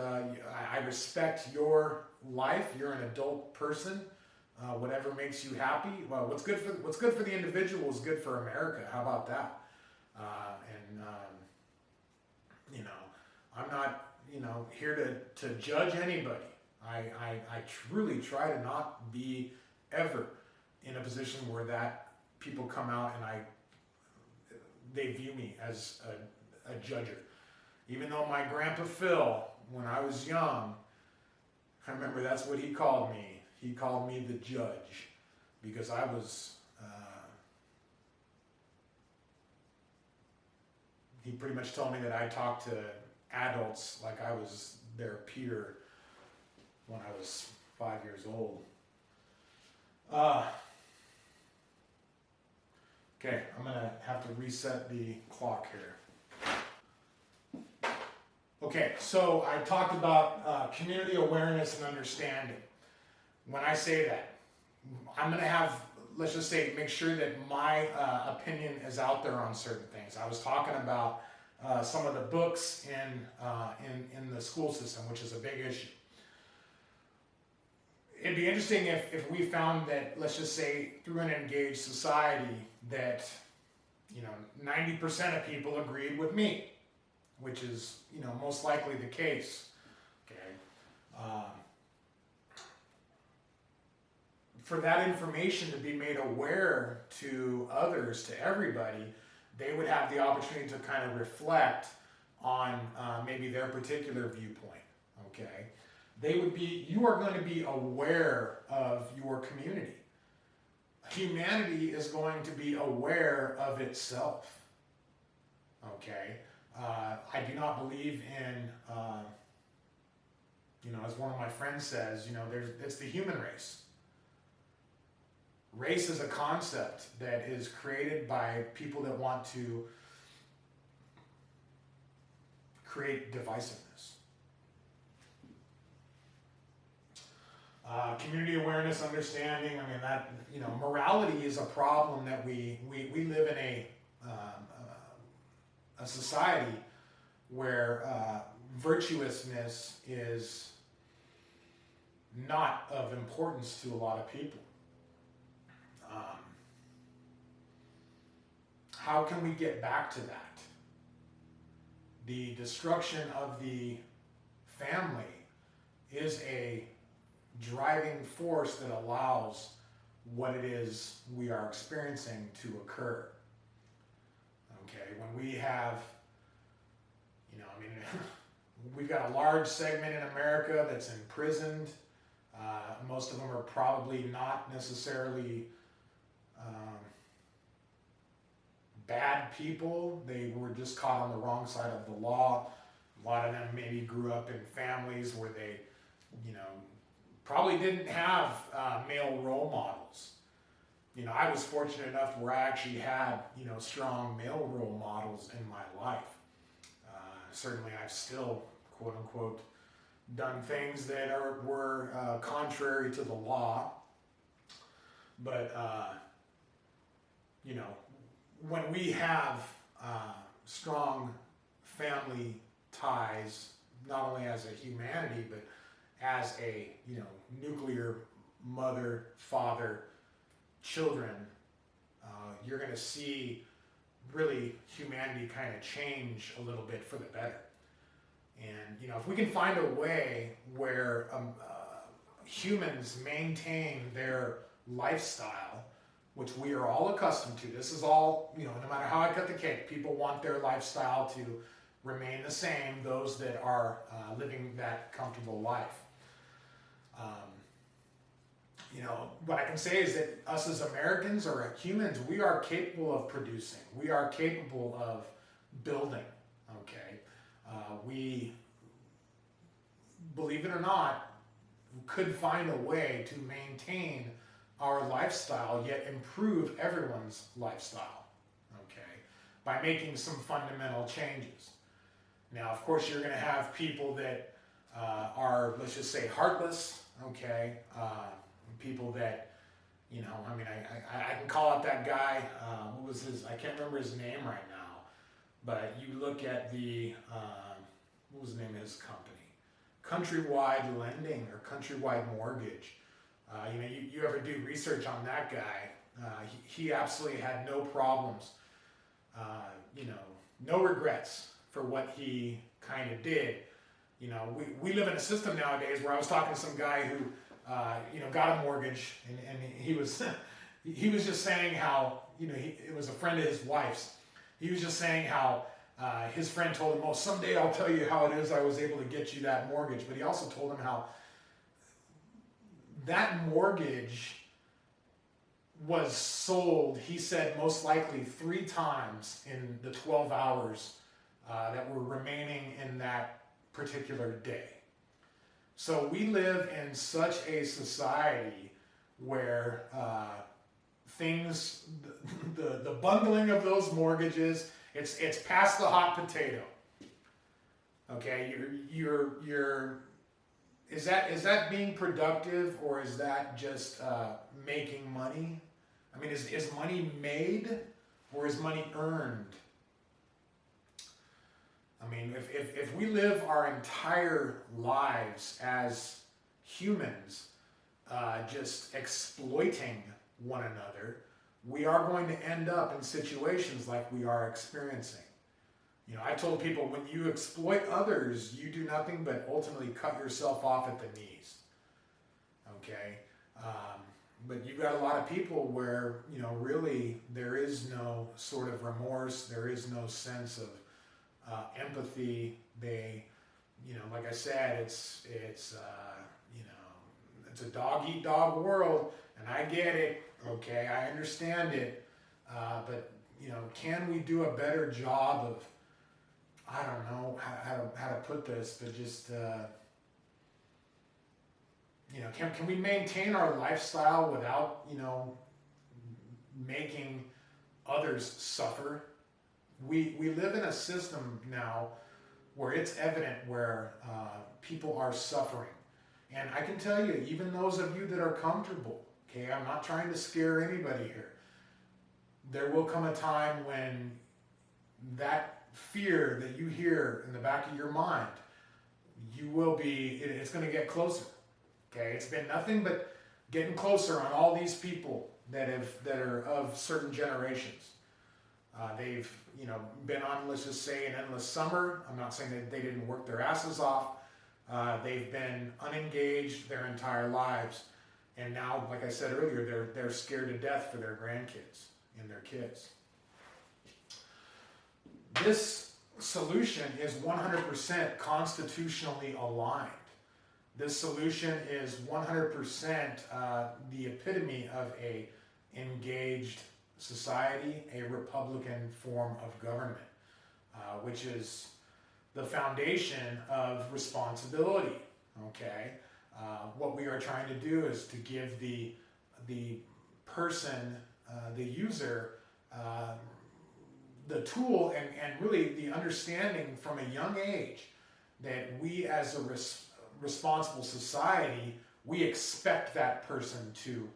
I respect your life. You're an adult person. Whatever makes you happy. Well, what's good for the individual is good for America. How about that? You know, I'm not, you know, here to judge anybody. I truly try to not be ever in a position where that people come out and they view me as a judger. Even though my grandpa Phil, when I was young, I remember that's what he called me. He called me the judge, because I was, he pretty much told me that I talked to adults like I was their peer when I was 5 years old. Okay, I'm gonna have to reset the clock here. Okay, so I talked about community awareness and understanding. When I say that, I'm going to have, let's just say, make sure that my opinion is out there on certain things. I was talking about some of the books in the school system, which is a big issue. It'd be interesting if we found that, let's just say, through an engaged society, that 90% of people agreed with me, which is most likely the case. Okay. For that information to be made aware to others, to everybody, they would have the opportunity to kind of reflect on maybe their particular viewpoint. Okay. You are going to be aware of your community. Humanity is going to be aware of itself. Okay. I do not believe in, as one of my friends says, it's the human race. Race is a concept that is created by people that want to create divisiveness. Community awareness, understanding. I mean, that morality is a problem that we live in a society where virtuousness is not of importance to a lot of people. How can we get back to that? The destruction of the family is a driving force that allows what it is we are experiencing to occur. Okay, when we have, we've got a large segment in America that's imprisoned. Most of them are probably not necessarily bad people. They were just caught on the wrong side of the law. A lot of them maybe grew up in families where they, probably didn't have male role models. I was fortunate enough where I actually had, strong male role models in my life. Certainly I've still, quote unquote, done things that were contrary to the law. But, when we have strong family ties, not only as a humanity, but as a nuclear mother, father, children, you're going to see really humanity kind of change a little bit for the better. And if we can find a way where humans maintain their lifestyle, which we are all accustomed to. This is all, no matter how I cut the cake, people want their lifestyle to remain the same, those that are living that comfortable life. What I can say is that us as Americans or humans, we are capable of producing. We are capable of building, okay? We, believe it or not, could find a way to maintain our lifestyle, yet improve everyone's lifestyle, okay, by making some fundamental changes. Now, of course, you're going to have people that are, let's just say, heartless, okay, people that, I can call out that guy, what was his, I can't remember his name right now, but you look at the, what was the name of his company? Countrywide Lending or Countrywide Mortgage. You ever do research on that guy, he absolutely had no problems, no regrets for what he kind of did. We live in a system nowadays where I was talking to some guy who, got a mortgage, and he was just saying how, it was a friend of his wife's. He was just saying how his friend told him, "Oh, someday I'll tell you how it is I was able to get you that mortgage." But he also told him how that mortgage was sold, he said, most likely 3 times in the 12 hours that were remaining in that particular day. So we live in such a society where the bundling of those mortgages, it's past the hot potato. Okay, is that being productive, or is that just making money? I mean, is money made or is money earned? I mean, if we live our entire lives as humans, just exploiting one another, we are going to end up in situations like we are experiencing. You know, I told people, when you exploit others, you do nothing but ultimately cut yourself off at the knees. Okay? But you've got a lot of people where, you know, really there is no sort of remorse, there is no sense of empathy. They, you know, like I said, it's you know, it's a dog eat dog world, and I get it. Okay, I understand it, but you know, can we do a better job of, I don't know how to put this, but just you know, can we maintain our lifestyle without, you know, making others suffer? We live in a system now where it's evident where people are suffering. And I can tell you, even those of you that are comfortable, okay, I'm not trying to scare anybody here. There will come a time when that fear that you hear in the back of your mind, you will be, it's going to get closer. Okay, it's been nothing but getting closer on all these people that are of certain generations. They've, you know, been on, let's just say, an endless summer. I'm not saying that they didn't work their asses off. They've been unengaged their entire lives, and now, like I said earlier, they're scared to death for their grandkids and their kids. This solution is 100% constitutionally aligned. This solution is 100% the epitome of a engaged society, a Republican form of government, which is the foundation of responsibility. Okay, what we are trying to do is to give the person, the user, the tool and really the understanding from a young age that we as a responsible society, we expect that person to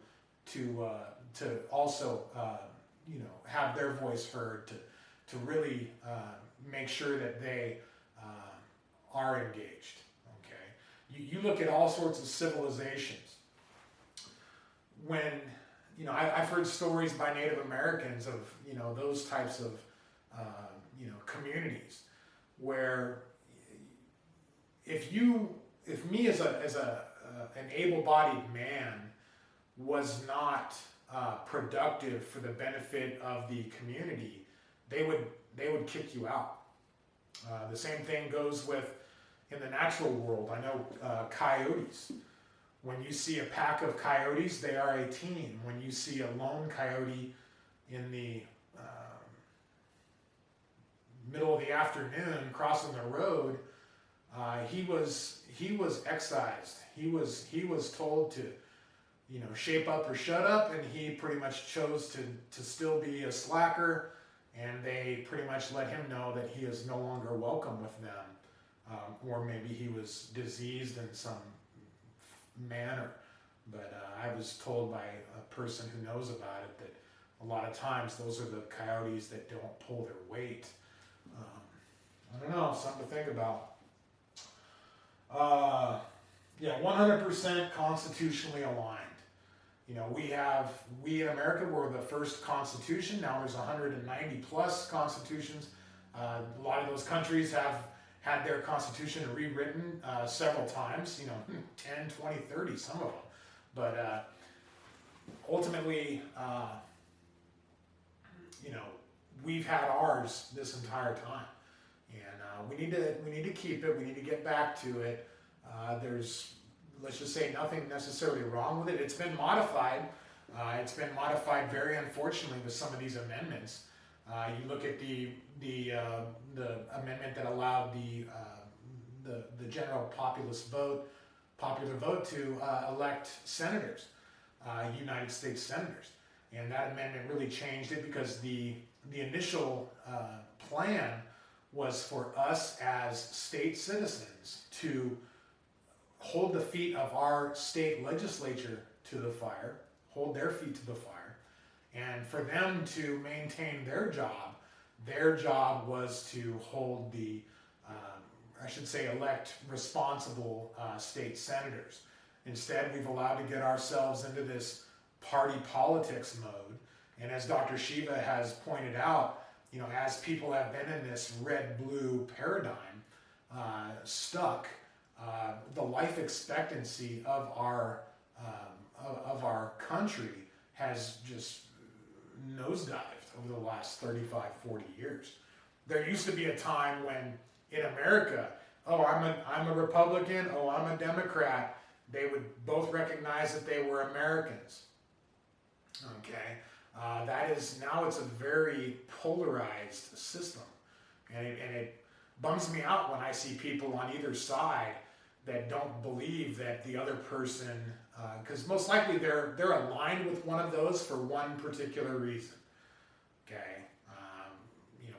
also you know, have their voice heard, to really make sure that they are engaged. Okay, you look at all sorts of civilizations. When, you know, I've heard stories by Native Americans of, you know, those types of you know, communities where if me as an able-bodied man was not productive for the benefit of the community, they would kick you out. The same thing goes with in the natural world. I know coyotes. When you see a pack of coyotes, they are a team. When you see a lone coyote in the middle of the afternoon crossing the road, he was excised. He was told to, you know, shape up or shut up, and he pretty much chose to still be a slacker, and they pretty much let him know that he is no longer welcome with them, or maybe he was diseased in some manner. But I was told by a person who knows about it that a lot of times those are the coyotes that don't pull their weight. I don't know, something to think about. Yeah, 100% constitutionally aligned. You know, we in America were the first constitution. Now there's 190 plus constitutions. A lot of those countries have had their constitution rewritten several times, you know, 10, 20, 30, some of them. But ultimately, you know, we've had ours this entire time. And we need to keep it. We need to get back to it. There's, let's just say, nothing necessarily wrong with it. It's been modified. It's been modified very unfortunately with some of these amendments. You look at the amendment that allowed the general popular vote to elect senators, United States senators, and that amendment really changed it because the initial plan was for us as state citizens to hold the feet of our state legislature to the fire, hold their feet to the fire, and for them to maintain their job was to hold the I should say, elect responsible state senators. Instead, we've allowed to get ourselves into this party politics mode. And as Dr. Shiva has pointed out, as people have been in this red-blue paradigm, stuck, the life expectancy of our country has just nosedived over the last 35, 40 years. There used to be a time when in America, oh, I'm a Republican, oh, I'm a Democrat, they would both recognize that they were Americans. Okay, now it's a very polarized system, and it bums me out when I see people on either side that don't believe that the other person, because most likely they're aligned with one of those for one particular reason. Okay,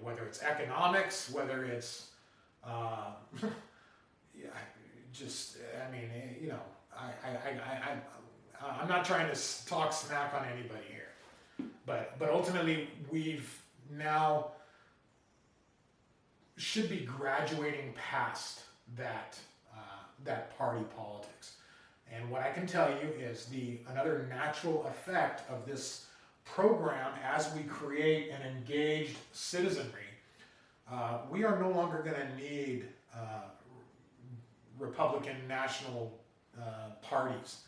whether it's economics, whether it's I'm not trying to talk smack on anybody here, but ultimately we've now should be graduating past that party politics. And what I can tell you is another natural effect of this program, as we create an engaged citizenry, we are no longer going to need Republican national parties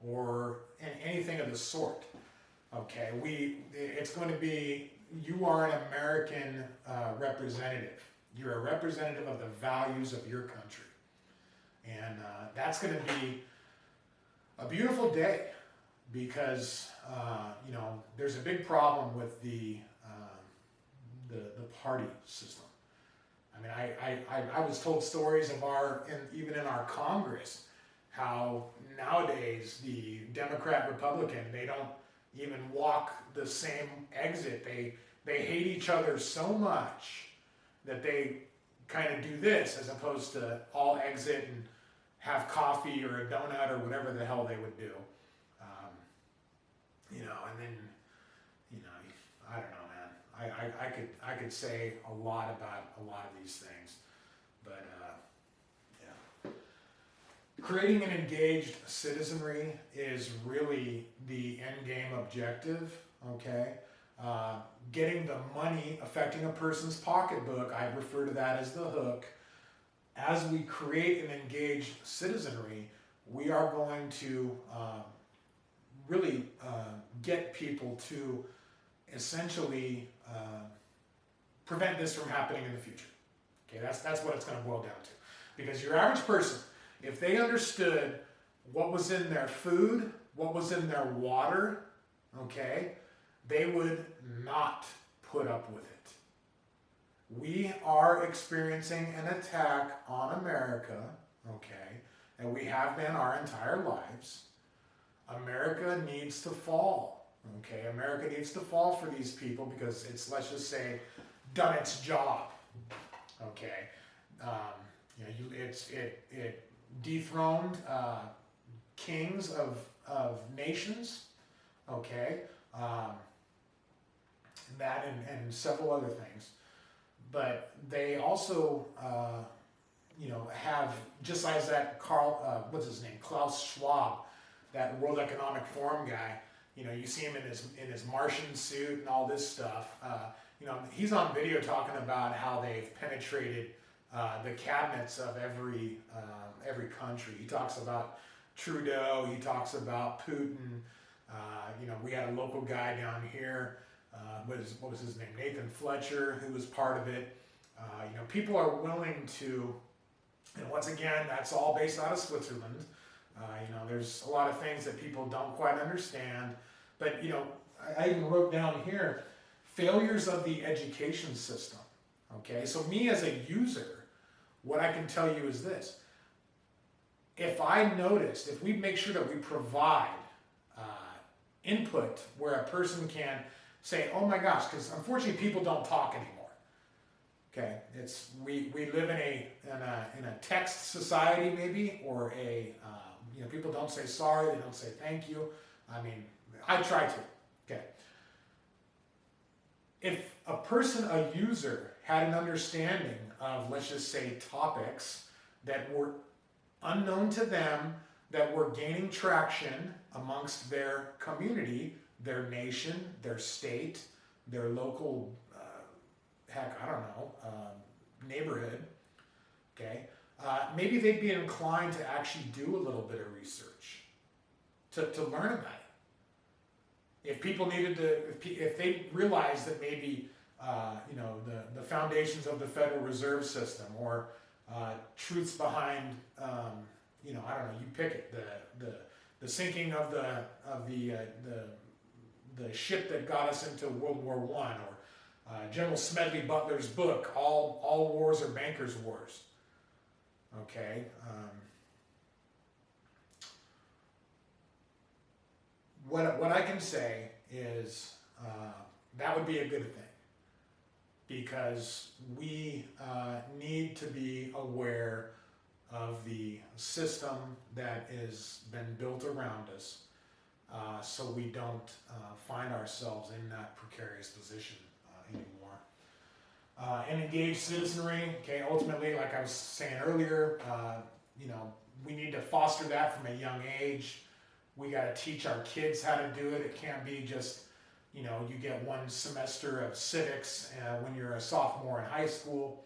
or anything of the sort. Okay, it's going to be, you are an American representative. You're a representative of the values of your country. And that's going to be a beautiful day, because there's a big problem with the party system. I mean, I was told stories of even in our Congress, how nowadays the Democrat Republican, they don't even walk the same exit. They hate each other so much that they kind of do this as opposed to all exit and have coffee or a donut or whatever the hell they would do. And then, I don't know, man. I could say a lot about a lot of these things, but yeah. Creating an engaged citizenry is really the end game objective. Okay, getting the money affecting a person's pocketbook, I refer to that as the hook. As we create an engaged citizenry, we are going to really get people to essentially prevent this from happening in the future. Okay, that's what it's going to boil down to. Because your average person, if they understood what was in their food, what was in their water, okay, they would not put up with it. We are experiencing an attack on America, okay, and we have been our entire lives. America needs to fall, okay? America needs to fall for these people because it's, let's just say, done its job, okay? It dethroned kings of nations, okay? That and several other things. But they also, have, just as that Klaus Schwab, that World Economic Forum guy, you see him in his Martian suit and all this stuff. He's on video talking about how they've penetrated the cabinets of every country. He talks about Trudeau. He talks about Putin. We had a local guy down here. What was his name? Nathan Fletcher, who was part of it. People are willing to, and once again, that's all based out of Switzerland. There's a lot of things that people don't quite understand. But, I even wrote down here, failures of the education system. Okay, so me as a user, what I can tell you is this. If we make sure that we provide input where a person can say, oh my gosh, because unfortunately people don't talk anymore. Okay, we live in a text society maybe, or people don't say sorry, they don't say thank you. I mean, I try to. Okay. if a person, a user, had an understanding of, let's just say, topics that were unknown to them, that were gaining traction amongst their community, their nation, their state, their local, heck, I don't know, neighborhood, okay, maybe they'd be inclined to actually do a little bit of research to learn about it. If people needed to, if they realized that maybe, the foundations of the Federal Reserve System, or truths behind, I don't know, you pick it, the sinking of the ship that got us into World War I, or General Smedley Butler's book, All Wars Are Bankers' Wars. Okay. What I can say is that would be a good thing, because we need to be aware of the system that has been built around us, so we don't find ourselves in that precarious position anymore. And engaged citizenry, okay, ultimately, like I was saying earlier, we need to foster that from a young age. We got to teach our kids how to do it. It can't be just, you get one semester of civics when you're a sophomore in high school,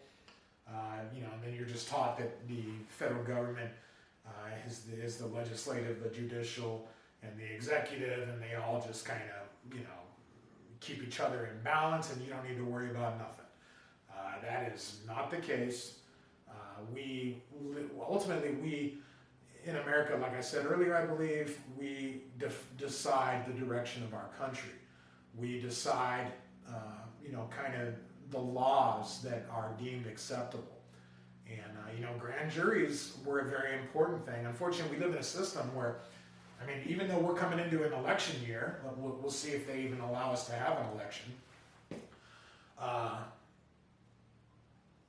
and then you're just taught that the federal government is the legislative, the judicial, and the executive, and they all just kind of, keep each other in balance, and you don't need to worry about nothing. That is not the case. Ultimately, in America, like I said earlier, I believe, we decide the direction of our country. We decide, kind of the laws that are deemed acceptable. And, grand juries were a very important thing. Unfortunately, we live in a system where, even though we're coming into an election year, we'll see if they even allow us to have an election.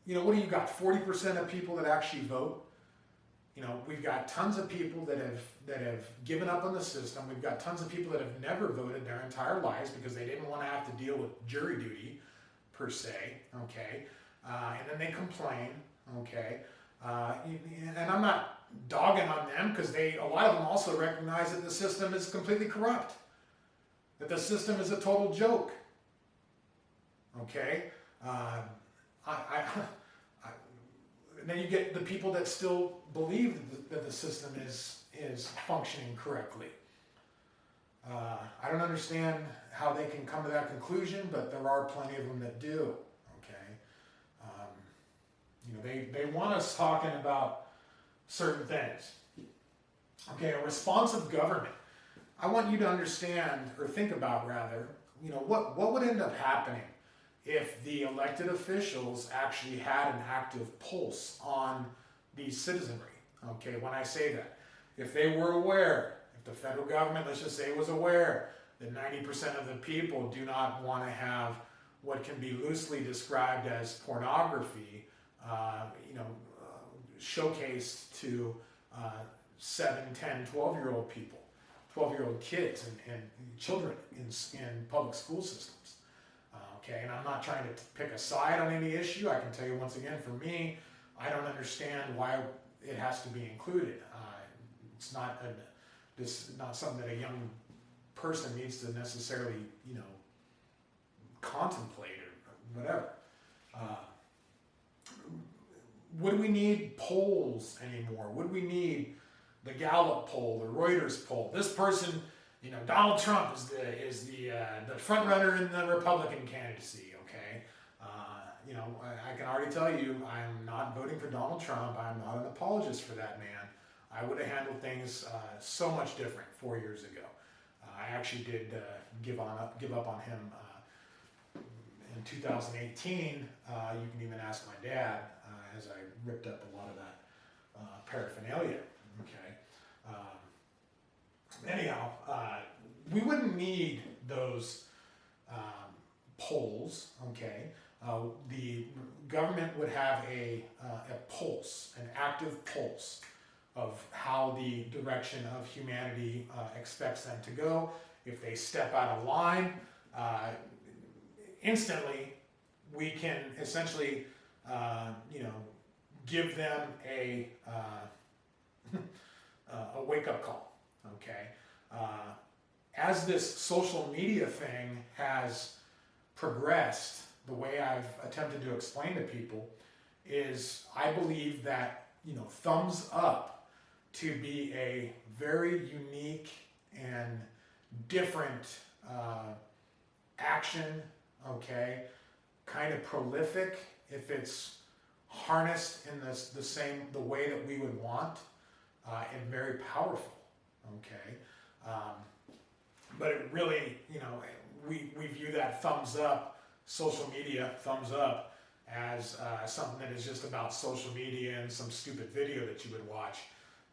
What do you got? 40% of people that actually vote. We've got tons of people that have given up on the system. We've got tons of people that have never voted their entire lives because they didn't want to have to deal with jury duty, per se. Okay, and then they complain. Okay, and I'm not dogging on them, because a lot of them also recognize that the system is completely corrupt, that the system is a total joke. Okay, and then you get the people that still believe that the system is functioning correctly. I don't understand how they can come to that conclusion, but there are plenty of them that do. Okay, they want us talking about certain things. Okay, a responsive government. I want you to understand, or think about rather, what would end up happening if the elected officials actually had an active pulse on the citizenry. Okay, when I say that, if they were aware, if the federal government, let's just say, was aware that 90% of the people do not want to have what can be loosely described as pornography, showcased to 7, 10, 12-year-old people, 12-year-old kids and children in public school systems. Okay, and I'm not trying to pick a side on any issue. I can tell you once again, for me, I don't understand why it has to be included. It's not not something that a young person needs to necessarily, contemplate or whatever. Would we need polls anymore? Would we need the Gallup poll, the Reuters poll? This person, Donald Trump is the front runner in the Republican candidacy. Okay, I can already tell you, I'm not voting for Donald Trump. I'm not an apologist for that man. I would have handled things so much different 4 years ago. I actually did give up on him in 2018. You can even ask my dad, as I ripped up a lot of that paraphernalia. Okay. Anyhow, we wouldn't need those polls. Okay. The government would have a pulse, an active pulse of how the direction of humanity expects them to go. If they step out of line, instantly we can essentially, give them a wake-up call, okay? As this social media thing has progressed, the way I've attempted to explain to people is I believe that, thumbs up to be a very unique and different action, okay? Kind of prolific if it's harnessed in the way that we would want, and very powerful, okay? But it really, we view that thumbs up, social media, thumbs up, as something that is just about social media and some stupid video that you would watch.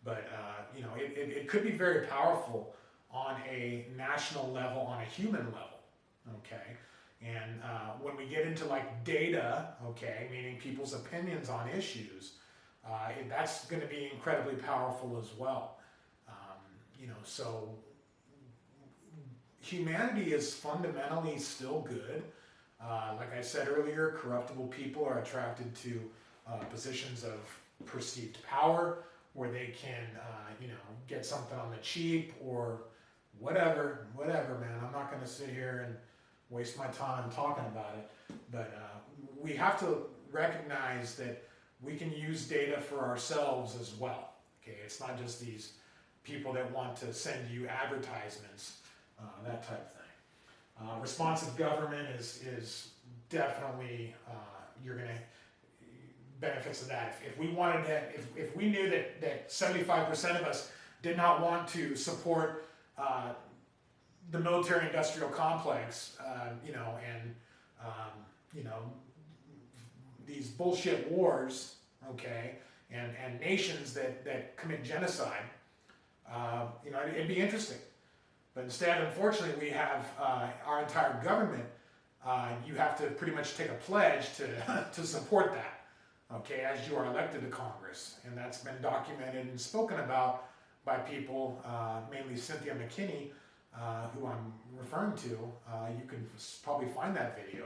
But, it could be very powerful on a national level, on a human level, okay? And when we get into like data, okay, meaning people's opinions on issues, that's going to be incredibly powerful as well. So humanity is fundamentally still good. Like I said earlier, corruptible people are attracted to positions of perceived power where they can, get something on the cheap or whatever, man. I'm not going to sit here and waste my time talking about it. But we have to recognize that we can use data for ourselves as well. Okay, it's not just these people that want to send you advertisements, that type of thing. Responsive government is definitely, you're going to benefits of that. If we wanted to, if we knew that 75% of us did not want to support the military-industrial complex, these bullshit wars, okay, and nations that commit genocide, it'd be interesting. But instead, unfortunately, we have our entire government. You have to pretty much take a pledge to support that, okay, as you are elected to Congress. And that's been documented and spoken about by people, mainly Cynthia McKinney, who I'm referring to. You can probably find that video.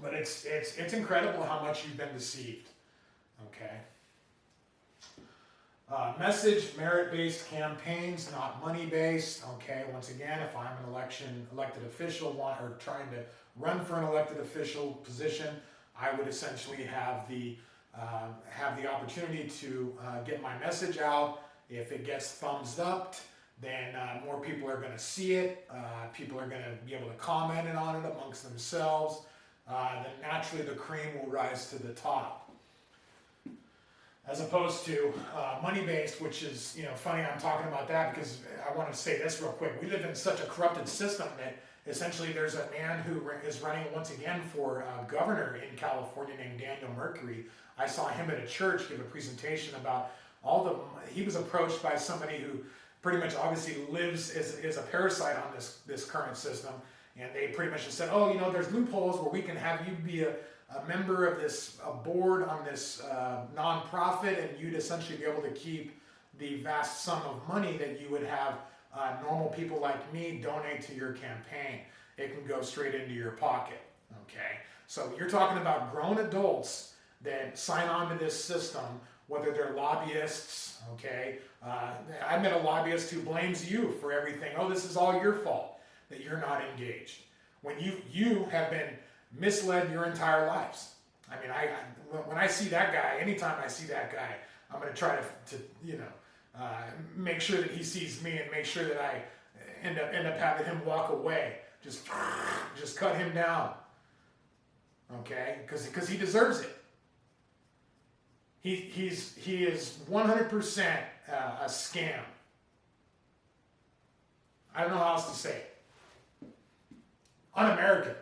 But it's incredible how much you've been deceived, okay? Message, merit-based campaigns, not money-based, okay? Once again, if I'm an elected official or trying to run for an elected official position, I would essentially have the opportunity to get my message out. If it gets thumbs up, then more people are going to see it. People are going to be able to comment on it amongst themselves. Then naturally the cream will rise to the top. As opposed to money-based, which is, funny I'm talking about that because I want to say this real quick. We live in such a corrupted system that essentially there's a man who is running once again for governor in California named Daniel Mercury. I saw him at a church give a presentation about he was approached by somebody who pretty much obviously lives as a parasite on this current system. And they pretty much just said, there's loopholes where we can have you be a member of this board on this nonprofit, and you'd essentially be able to keep the vast sum of money that you would have normal people like me donate to your campaign. It can go straight into your pocket, okay? So you're talking about grown adults that sign on to this system, whether they're lobbyists, okay? I met a lobbyist who blames you for everything. Oh, this is all your fault that you're not engaged. When you have been misled your entire lives. I mean, when I see that guy, anytime I see that guy, I'm going to try to make sure that he sees me and make sure that I end up having him walk away. Just cut him down, okay? Because he deserves it. He is 100% a scam. I don't know how else to say it. Un-American.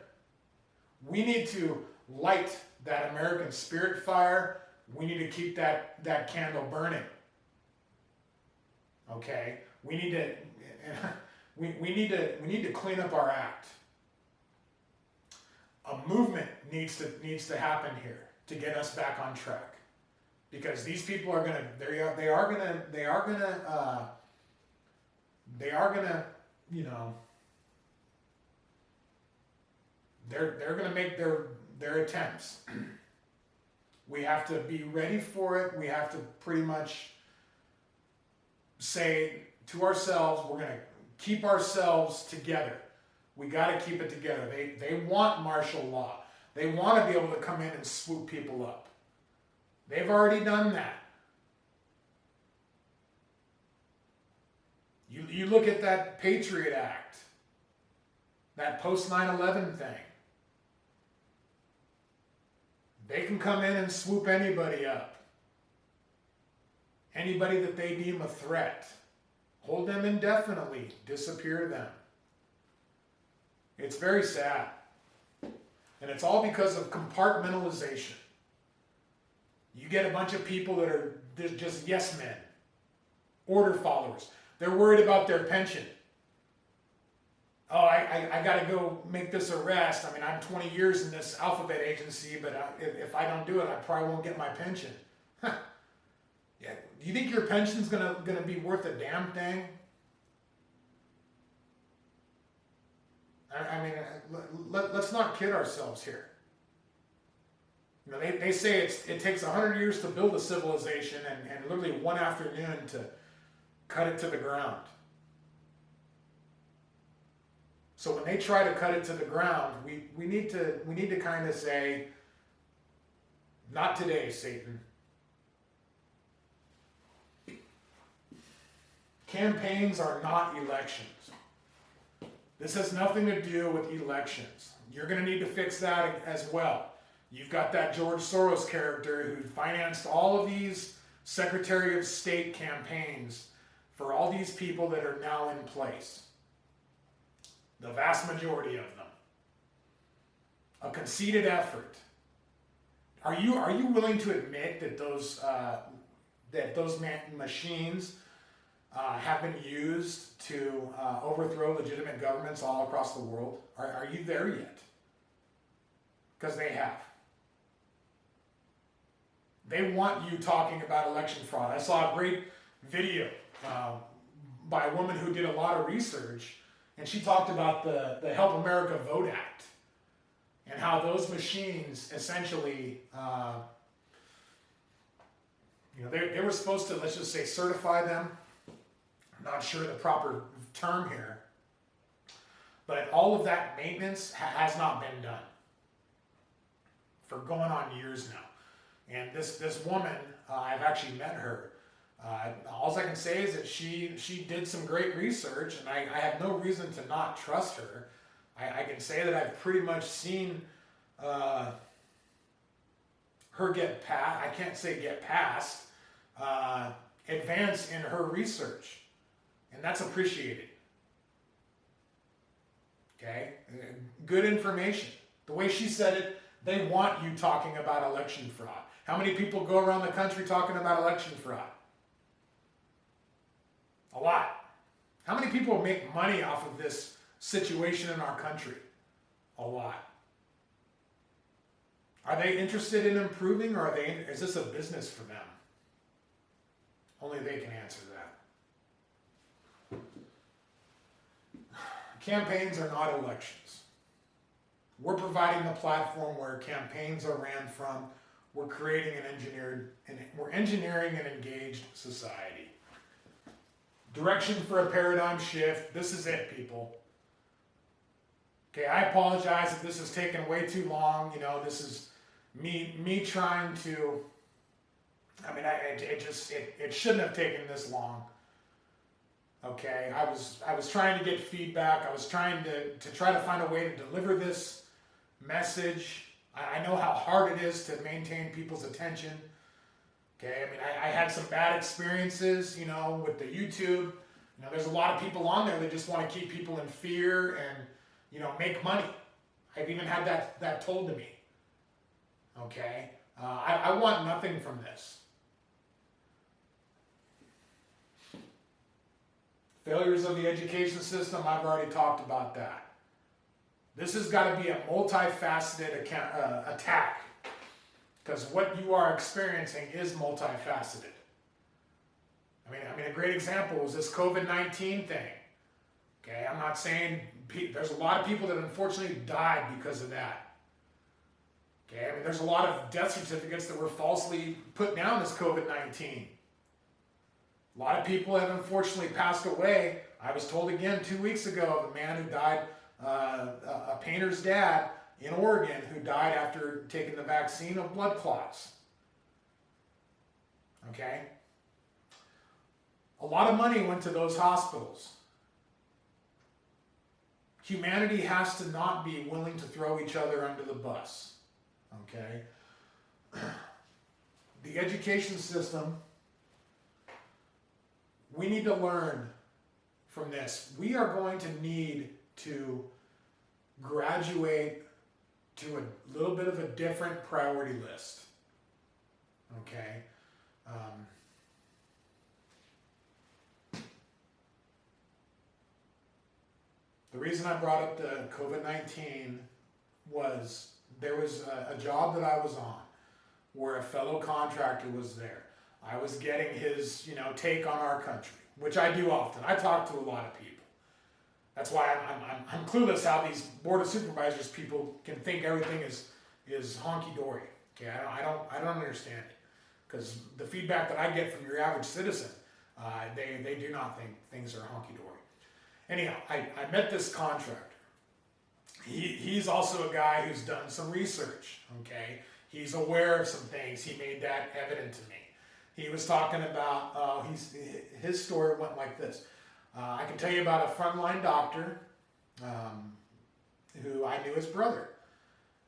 We need to light that American spirit fire. We need to keep that candle burning. Okay? We need to clean up our act. A movement needs to happen here to get us back on track. Because these people are gonna, They're going to make their attempts. We have to be ready for it. We have to pretty much say to ourselves, we're going to keep ourselves together. We got to keep it together. They want martial law. They want to be able to come in and swoop people up. They've already done that. You look at that Patriot Act, that post 9/11 thing. They can come in and swoop anybody up. Anybody that they deem a threat. Hold them indefinitely. Disappear them. It's very sad. And it's all because of compartmentalization. You get a bunch of people that are just yes men. Order followers. They're worried about their pension. Oh, I got to go make this arrest. I mean, I'm 20 years in this alphabet agency, but if I don't do it, I probably won't get my pension. Huh. Yeah. Do you think your pension's gonna be worth a damn thing? I mean, let's not kid ourselves here. You know, they say it takes 100 years to build a civilization and literally one afternoon to cut it to the ground. So when they try to cut it to the ground, we need to kind of say, not today, Satan. Campaigns are not elections. This has nothing to do with elections. You're going to need to fix that as well. You've got that George Soros character who financed all of these Secretary of State campaigns for all these people that are now in place. The vast majority of them. A conceited effort. Are you willing to admit that those machines have been used to overthrow legitimate governments all across the world? Are you there yet? Because they have. They want you talking about election fraud. I saw a great video by a woman who did a lot of research, and she talked about the Help America Vote Act and how those machines essentially, they were supposed to, let's just say, certify them. I'm not sure the proper term here, but all of that maintenance has not been done for going on years now. And this woman, I've actually met her. All I can say is that she did some great research, and I have no reason to not trust her. I can say that I've pretty much seen her get past, I can't say get past, advance in her research. And that's appreciated. Okay? Good information. The way she said it, they want you talking about election fraud. How many people go around the country talking about election fraud? A lot. How many people make money off of this situation in our country? A lot. Are they interested in improving, or is this a business for them? Only they can answer that. Campaigns are not elections. We're providing the platform where campaigns are ran from. We're creating we're engineering an engaged society. Direction for a paradigm shift. This is it, people. Okay, I apologize if this has taken way too long. This is me trying to. I mean, it shouldn't have taken this long. Okay, I was trying to get feedback. I was trying to try to find a way to deliver this message. I know how hard it is to maintain people's attention. Okay, I mean, I had some bad experiences, with the YouTube. There's a lot of people on there that just want to keep people in fear and, make money. I've even had that told to me. Okay, I want nothing from this. Failures of the education system, I've already talked about that. This has got to be a multifaceted attack, because what you are experiencing is multifaceted. I mean, a great example is this COVID-19 thing. Okay, I'm not saying there's a lot of people that unfortunately died because of that. Okay, I mean, there's a lot of death certificates that were falsely put down as COVID-19. A lot of people have unfortunately passed away. I was told again 2 weeks ago of a man who died, a painter's dad in Oregon who died after taking the vaccine of blood clots. Okay? A lot of money went to those hospitals. Humanity has to not be willing to throw each other under the bus. Okay? The education system, we need to learn from this. We are going to need to graduate to a little bit of a different priority list. Okay? The reason I brought up the COVID-19 was there was a job that I was on where a fellow contractor was there. I was getting his, take on our country, which I do often. I talk to a lot of people. That's why I'm clueless how these board of supervisors people can think everything is honky-dory. Okay, I don't understand it, because the feedback that I get from your average citizen, they do not think things are honky-dory. Anyhow, I met this contractor. He's also a guy who's done some research. Okay, he's aware of some things. He made that evident to me. He was talking about his story went like this. I can tell you about a frontline doctor who I knew his brother.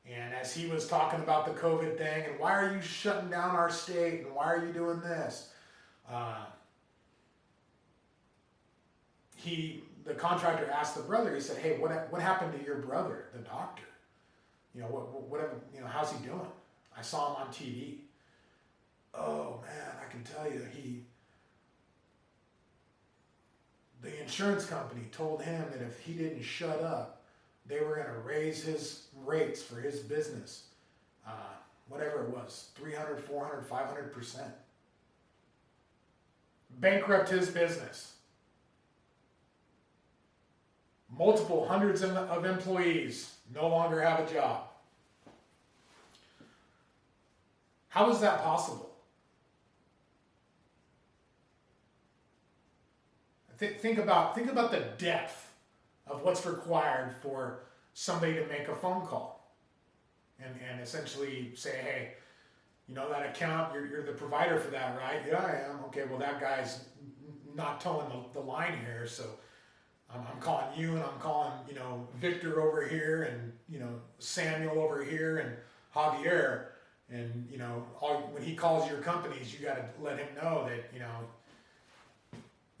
And as he was talking about the COVID thing, and why are you shutting down our state, and why are you doing this? The contractor asked the brother, he said, hey, what happened to your brother, the doctor? How's he doing? I saw him on TV. Oh man, I can tell you, the insurance company told him that if he didn't shut up, they were going to raise his rates for his business, whatever it was, 300, 400, 500%. Bankrupt his business. Multiple hundreds of employees no longer have a job. How is that possible? Think about the depth of what's required for somebody to make a phone call and essentially say, hey, that account, you're the provider for that, right? Yeah, I am. Okay, well, that guy's not towing the line here, so I'm calling you, and I'm calling, Victor over here, and, Samuel over here, and Javier, and, when he calls your companies, you got to let him know that,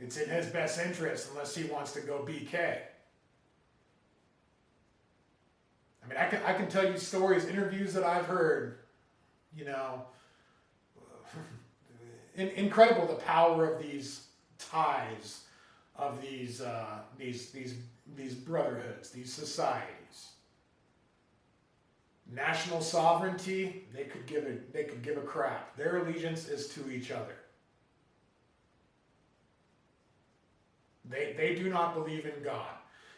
it's in his best interest unless he wants to go BK. I mean, I can tell you stories, interviews that I've heard, incredible the power of these ties, of these brotherhoods, these societies. National sovereignty, they could give a crap. Their allegiance is to each other. They do not believe in God.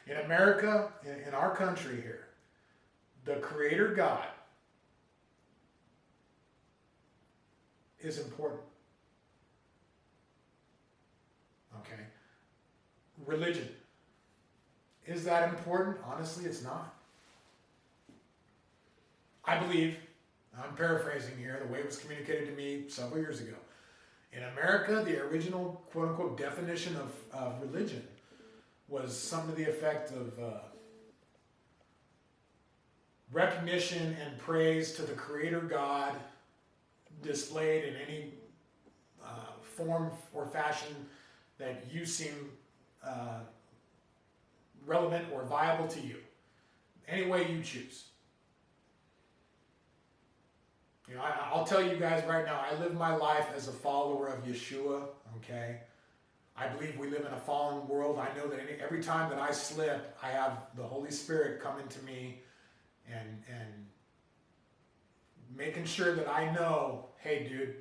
In America, in our country here, the Creator God is important. Okay? Religion. Is that important? Honestly, it's not. I believe, I'm paraphrasing here, the way it was communicated to me several years ago. In America, the original quote-unquote definition of religion was something to the effect of recognition and praise to the Creator God displayed in any form or fashion that you seem relevant or viable to you. Any way you choose. I'll tell you guys right now, I live my life as a follower of Yeshua, okay? I believe we live in a fallen world. I know that every time that I slip, I have the Holy Spirit coming to me and making sure that I know, hey dude,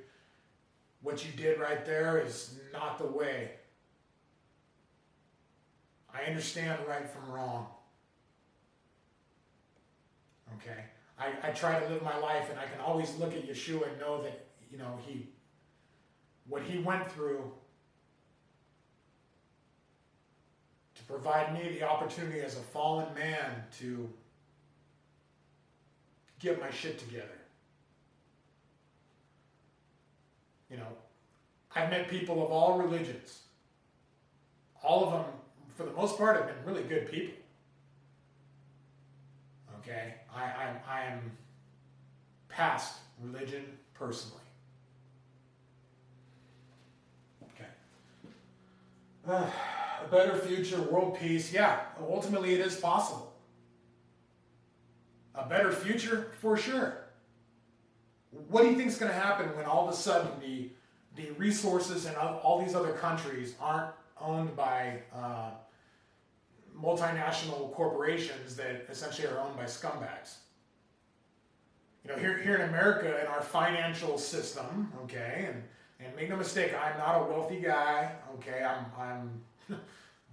what you did right there is not the way. I understand right from wrong. Okay, I try to live my life, and I can always look at Yeshua and know that what he went through to provide me the opportunity as a fallen man to get my shit together. I've met people of all religions. All of them, for the most part, have been really good people. Okay, I am past religion personally. Okay. A better future, world peace. Yeah, ultimately it is possible. A better future, for sure. What do you think is going to happen when all of a sudden the resources in all these other countries aren't owned by multinational corporations that essentially are owned by scumbags? Here in America, in our financial system, okay, and make no mistake, I'm not a wealthy guy, okay, I'm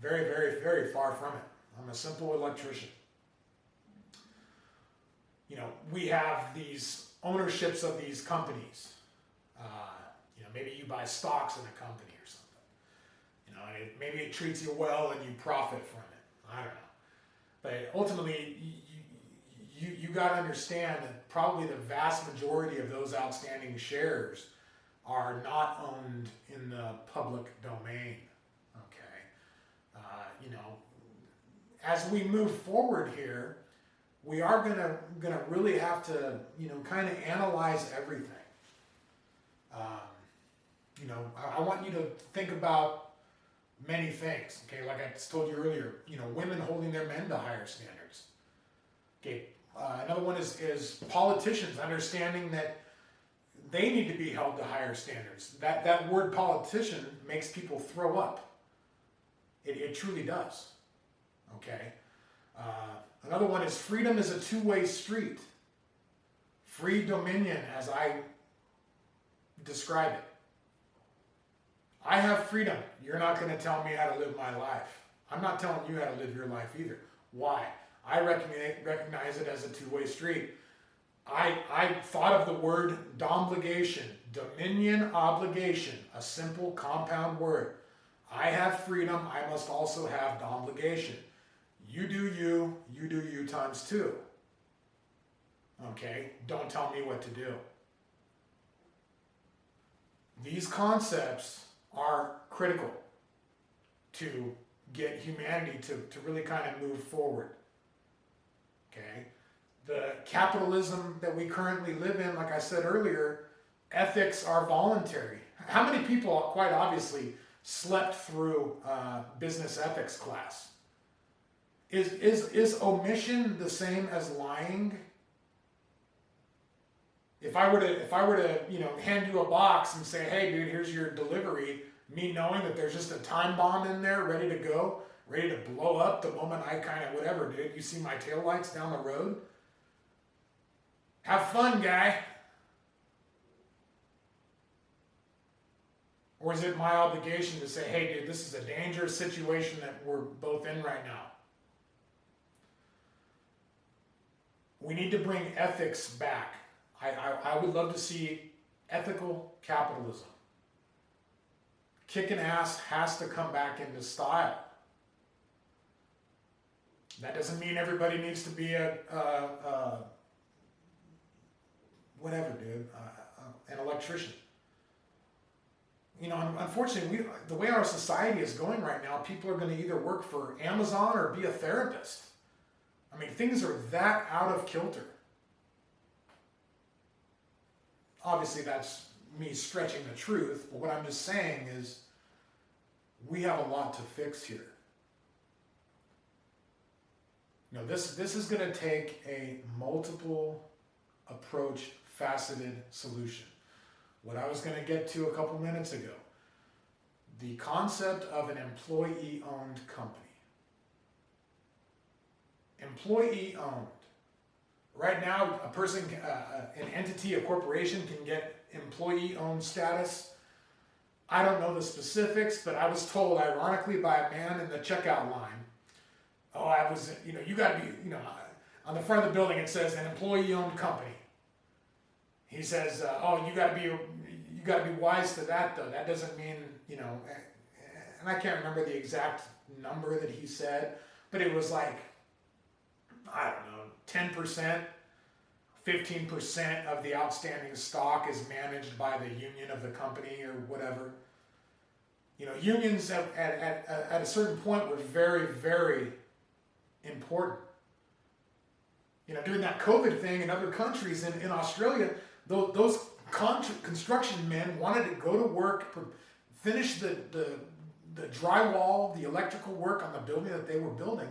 very, very, very far from it. I'm a simple electrician. We have these ownerships of these companies. Maybe you buy stocks in a company or something. And maybe it treats you well and you profit from it. I don't know. But ultimately, you got to understand that probably the vast majority of those outstanding shares are not owned in the public domain. Okay. As we move forward here, we are gonna really have to kind of analyze everything. I want you to think about many things. Okay, like I told you earlier, women holding their men to higher standards. Okay, another one is politicians understanding that they need to be held to higher standards. That word politician makes people throw up. It truly does. Okay. Another one is freedom is a two-way street. Free dominion, as I describe it. I have freedom. You're not going to tell me how to live my life. I'm not telling you how to live your life either. Why? I recognize it as a two-way street. I thought of the word domligation, dominion, obligation, a simple compound word. I have freedom, I must also have domligation. You do you times two. Okay? Don't tell me what to do. These concepts are critical to get humanity to really kind of move forward. Okay? The capitalism that we currently live in, like I said earlier, ethics are voluntary. How many people, quite obviously, slept through business ethics class? Is omission the same as lying? If I were to hand you a box and say, hey dude, here's your delivery, me knowing that there's just a time bomb in there ready to go, ready to blow up the moment I kind of whatever, dude, you see my taillights down the road? Have fun, guy. Or is it my obligation to say, hey dude, this is a dangerous situation that we're both in right now? We need to bring ethics back. I would love to see ethical capitalism. Kicking ass has to come back into style. That doesn't mean everybody needs to be whatever, dude, an electrician. Unfortunately, the way our society is going right now, people are going to either work for Amazon or be a therapist. I mean, things are that out of kilter. Obviously, that's me stretching the truth, but what I'm just saying is we have a lot to fix here. This is going to take a multiple approach, faceted solution. What I was going to get to a couple minutes ago, the concept of an employee-owned company. Employee-owned. Right now, a person, an entity, a corporation can get employee-owned status. I don't know the specifics, but I was told, ironically, by a man in the checkout line, you got to be, on the front of the building it says an employee-owned company. He says, "Oh, you got to be wise to that, though. That doesn't mean, you know." And I can't remember the exact number that he said, but it was like, I don't know, 10%, 15% of the outstanding stock is managed by the union of the company or whatever. You know, unions at a certain point were very, very important. You know, during that COVID thing in other countries, in Australia, those construction men wanted to go to work, finish the drywall, the electrical work on the building that they were building.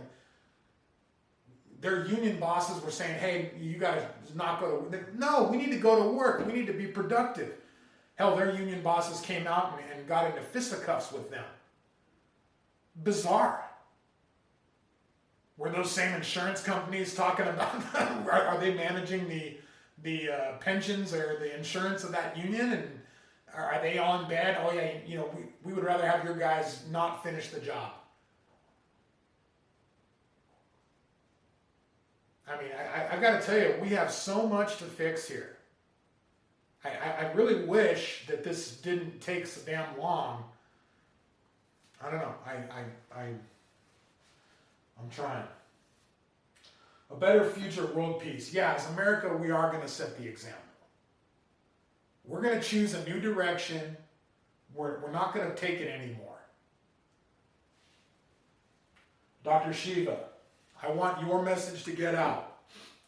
Their union bosses were saying, "Hey, you guys not go to work." No, we need to go to work. We need to be productive. Hell, their union bosses came out and got into fisticuffs with them. Bizarre. Were those same insurance companies talking about, are they managing the pensions or the insurance of that union? And are they on bed? "Oh yeah, you know, we would rather have your guys not finish the job." I mean, I've got to tell you, we have so much to fix here. I really wish that this didn't take so damn long. I don't know. I'm trying. A better future, world peace. Yeah, as America, we are going to set the example. We're going to choose a new direction. We're not going to take it anymore. Dr. Shiva, I want your message to get out.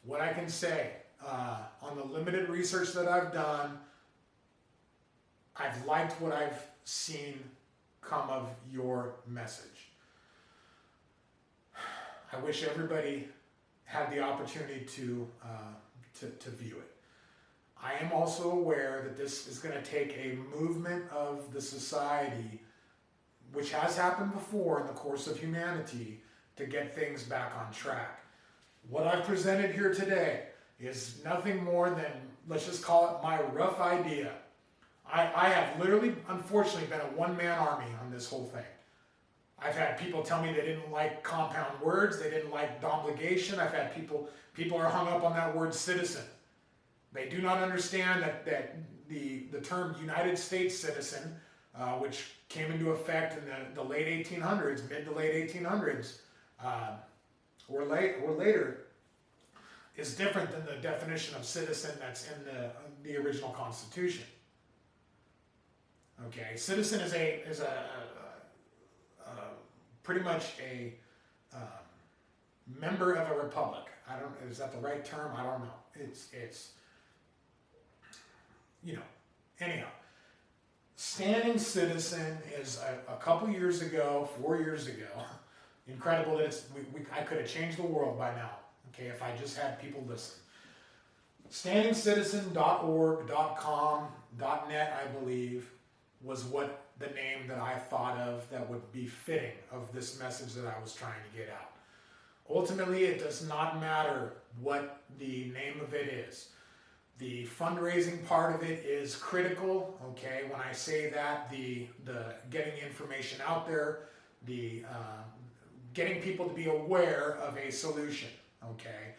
What I can say, on the limited research that I've done, I've liked what I've seen come of your message. I wish everybody had the opportunity to view it. I am also aware that this is going to take a movement of the society, which has happened before in the course of humanity, to get things back on track. What I've presented here today is nothing more than, let's just call it my rough idea. I have literally, unfortunately, been a one-man army on this whole thing. I've had people tell me they didn't like compound words, they didn't like obligation. I've had people are hung up on that word citizen. They do not understand that the term United States citizen, which came into effect in the late 1800s, mid to late 1800s, or later, is different than the definition of citizen that's in the original Constitution. Okay, citizen is a pretty much a member of a republic. Is that the right term? I don't know. It's you know, anyhow. Standing citizen is a couple years ago, 4 years ago. Incredible that I could have changed the world by now. Okay, if I just had people listen. Standingcitizen.org, .com, .net, I believe, was what the name that I thought of that would be fitting of this message that I was trying to get out. Ultimately, it does not matter what the name of it is. The fundraising part of it is critical, okay? When I say that, the getting information out there, the getting people to be aware of a solution, okay?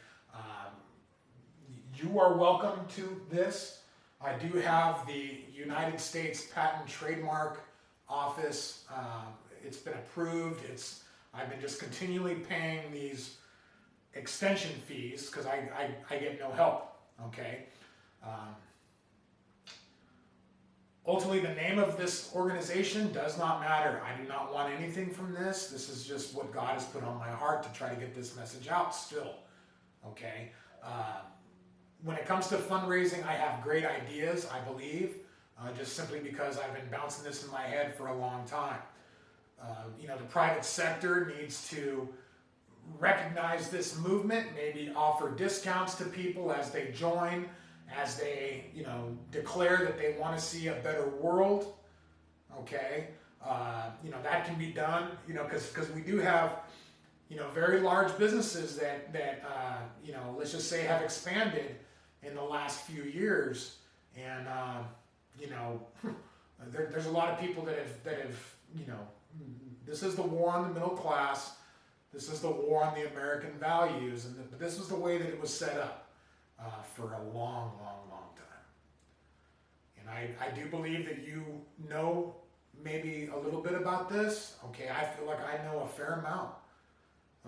You are welcome to this. I do have the United States Patent Trademark Office. It's been approved. I've been just continually paying these extension fees because I get no help, okay? Ultimately, the name of this organization does not matter. I do not want anything from this. This is just what God has put on my heart to try to get this message out still, okay? When it comes to fundraising, I have great ideas, I believe, just simply because I've been bouncing this in my head for a long time. You know, the private sector needs to recognize this movement, maybe offer discounts to people as they join, as they, you know, declare that they want to see a better world, okay? You know, that can be done, you know, because we do have, you know, very large businesses that you know, let's just say have expanded in the last few years, and you know, there's a lot of people that have, you know, this is the war on the middle class. This is the war on the American values, and but this was the way that it was set up for a long, long, long time. And I do believe that you know maybe a little bit about this. Okay, I feel like I know a fair amount.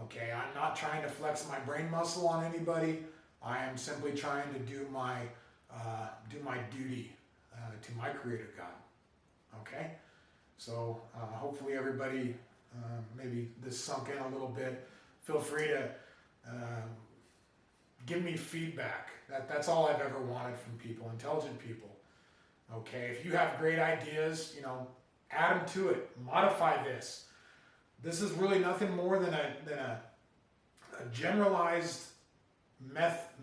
Okay, I'm not trying to flex my brain muscle on anybody. I am simply trying to do my duty to my Creator God. Okay, so hopefully everybody maybe this sunk in a little bit. Feel free to give me feedback. That's all I've ever wanted from people, intelligent people. Okay, if you have great ideas, you know, add them to it. Modify this. This is really nothing more than a generalized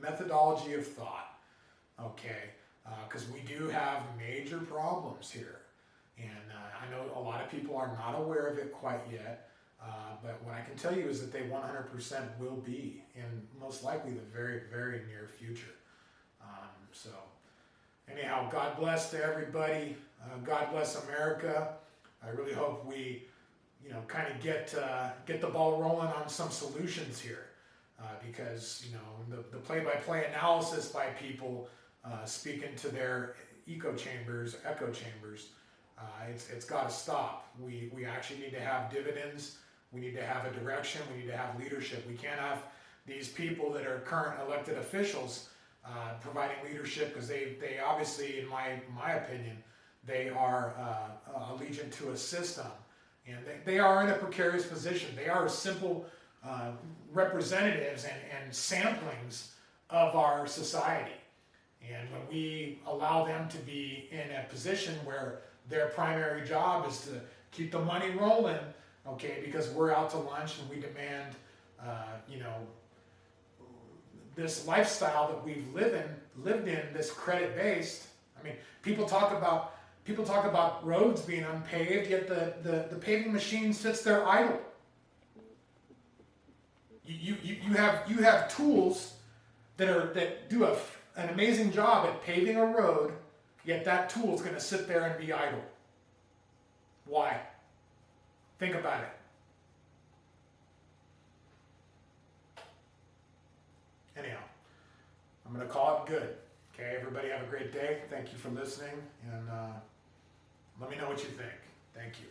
methodology of thought. Okay, because we do have major problems here. And I know a lot of people are not aware of it quite yet, but what I can tell you is that they 100% will be in most likely the very, very near future. So anyhow, God bless to everybody. God bless America. I really hope we, you know, kind of get the ball rolling on some solutions here, because, you know, the play-by-play analysis by people speaking to their echo chambers, it's got to stop. We actually need to have dividends. We need to have a direction. We need to have leadership. We can't have these people that are current elected officials providing leadership, because they obviously, in my opinion, they are allegiant to a system, and they are in a precarious position. They are simple representatives and samplings of our society. And when we allow them to be in a position where their primary job is to keep the money rolling, okay, because we're out to lunch and we demand, you know, this lifestyle that we've lived in, this credit-based. I mean, people talk about roads being unpaved, yet the paving machine sits there idle. You have tools that do an amazing job at paving a road, yet that tool is going to sit there and be idle. Why? Think about it. Anyhow, I'm going to call it good. Okay, everybody have a great day. Thank you for listening, and let me know what you think. Thank you.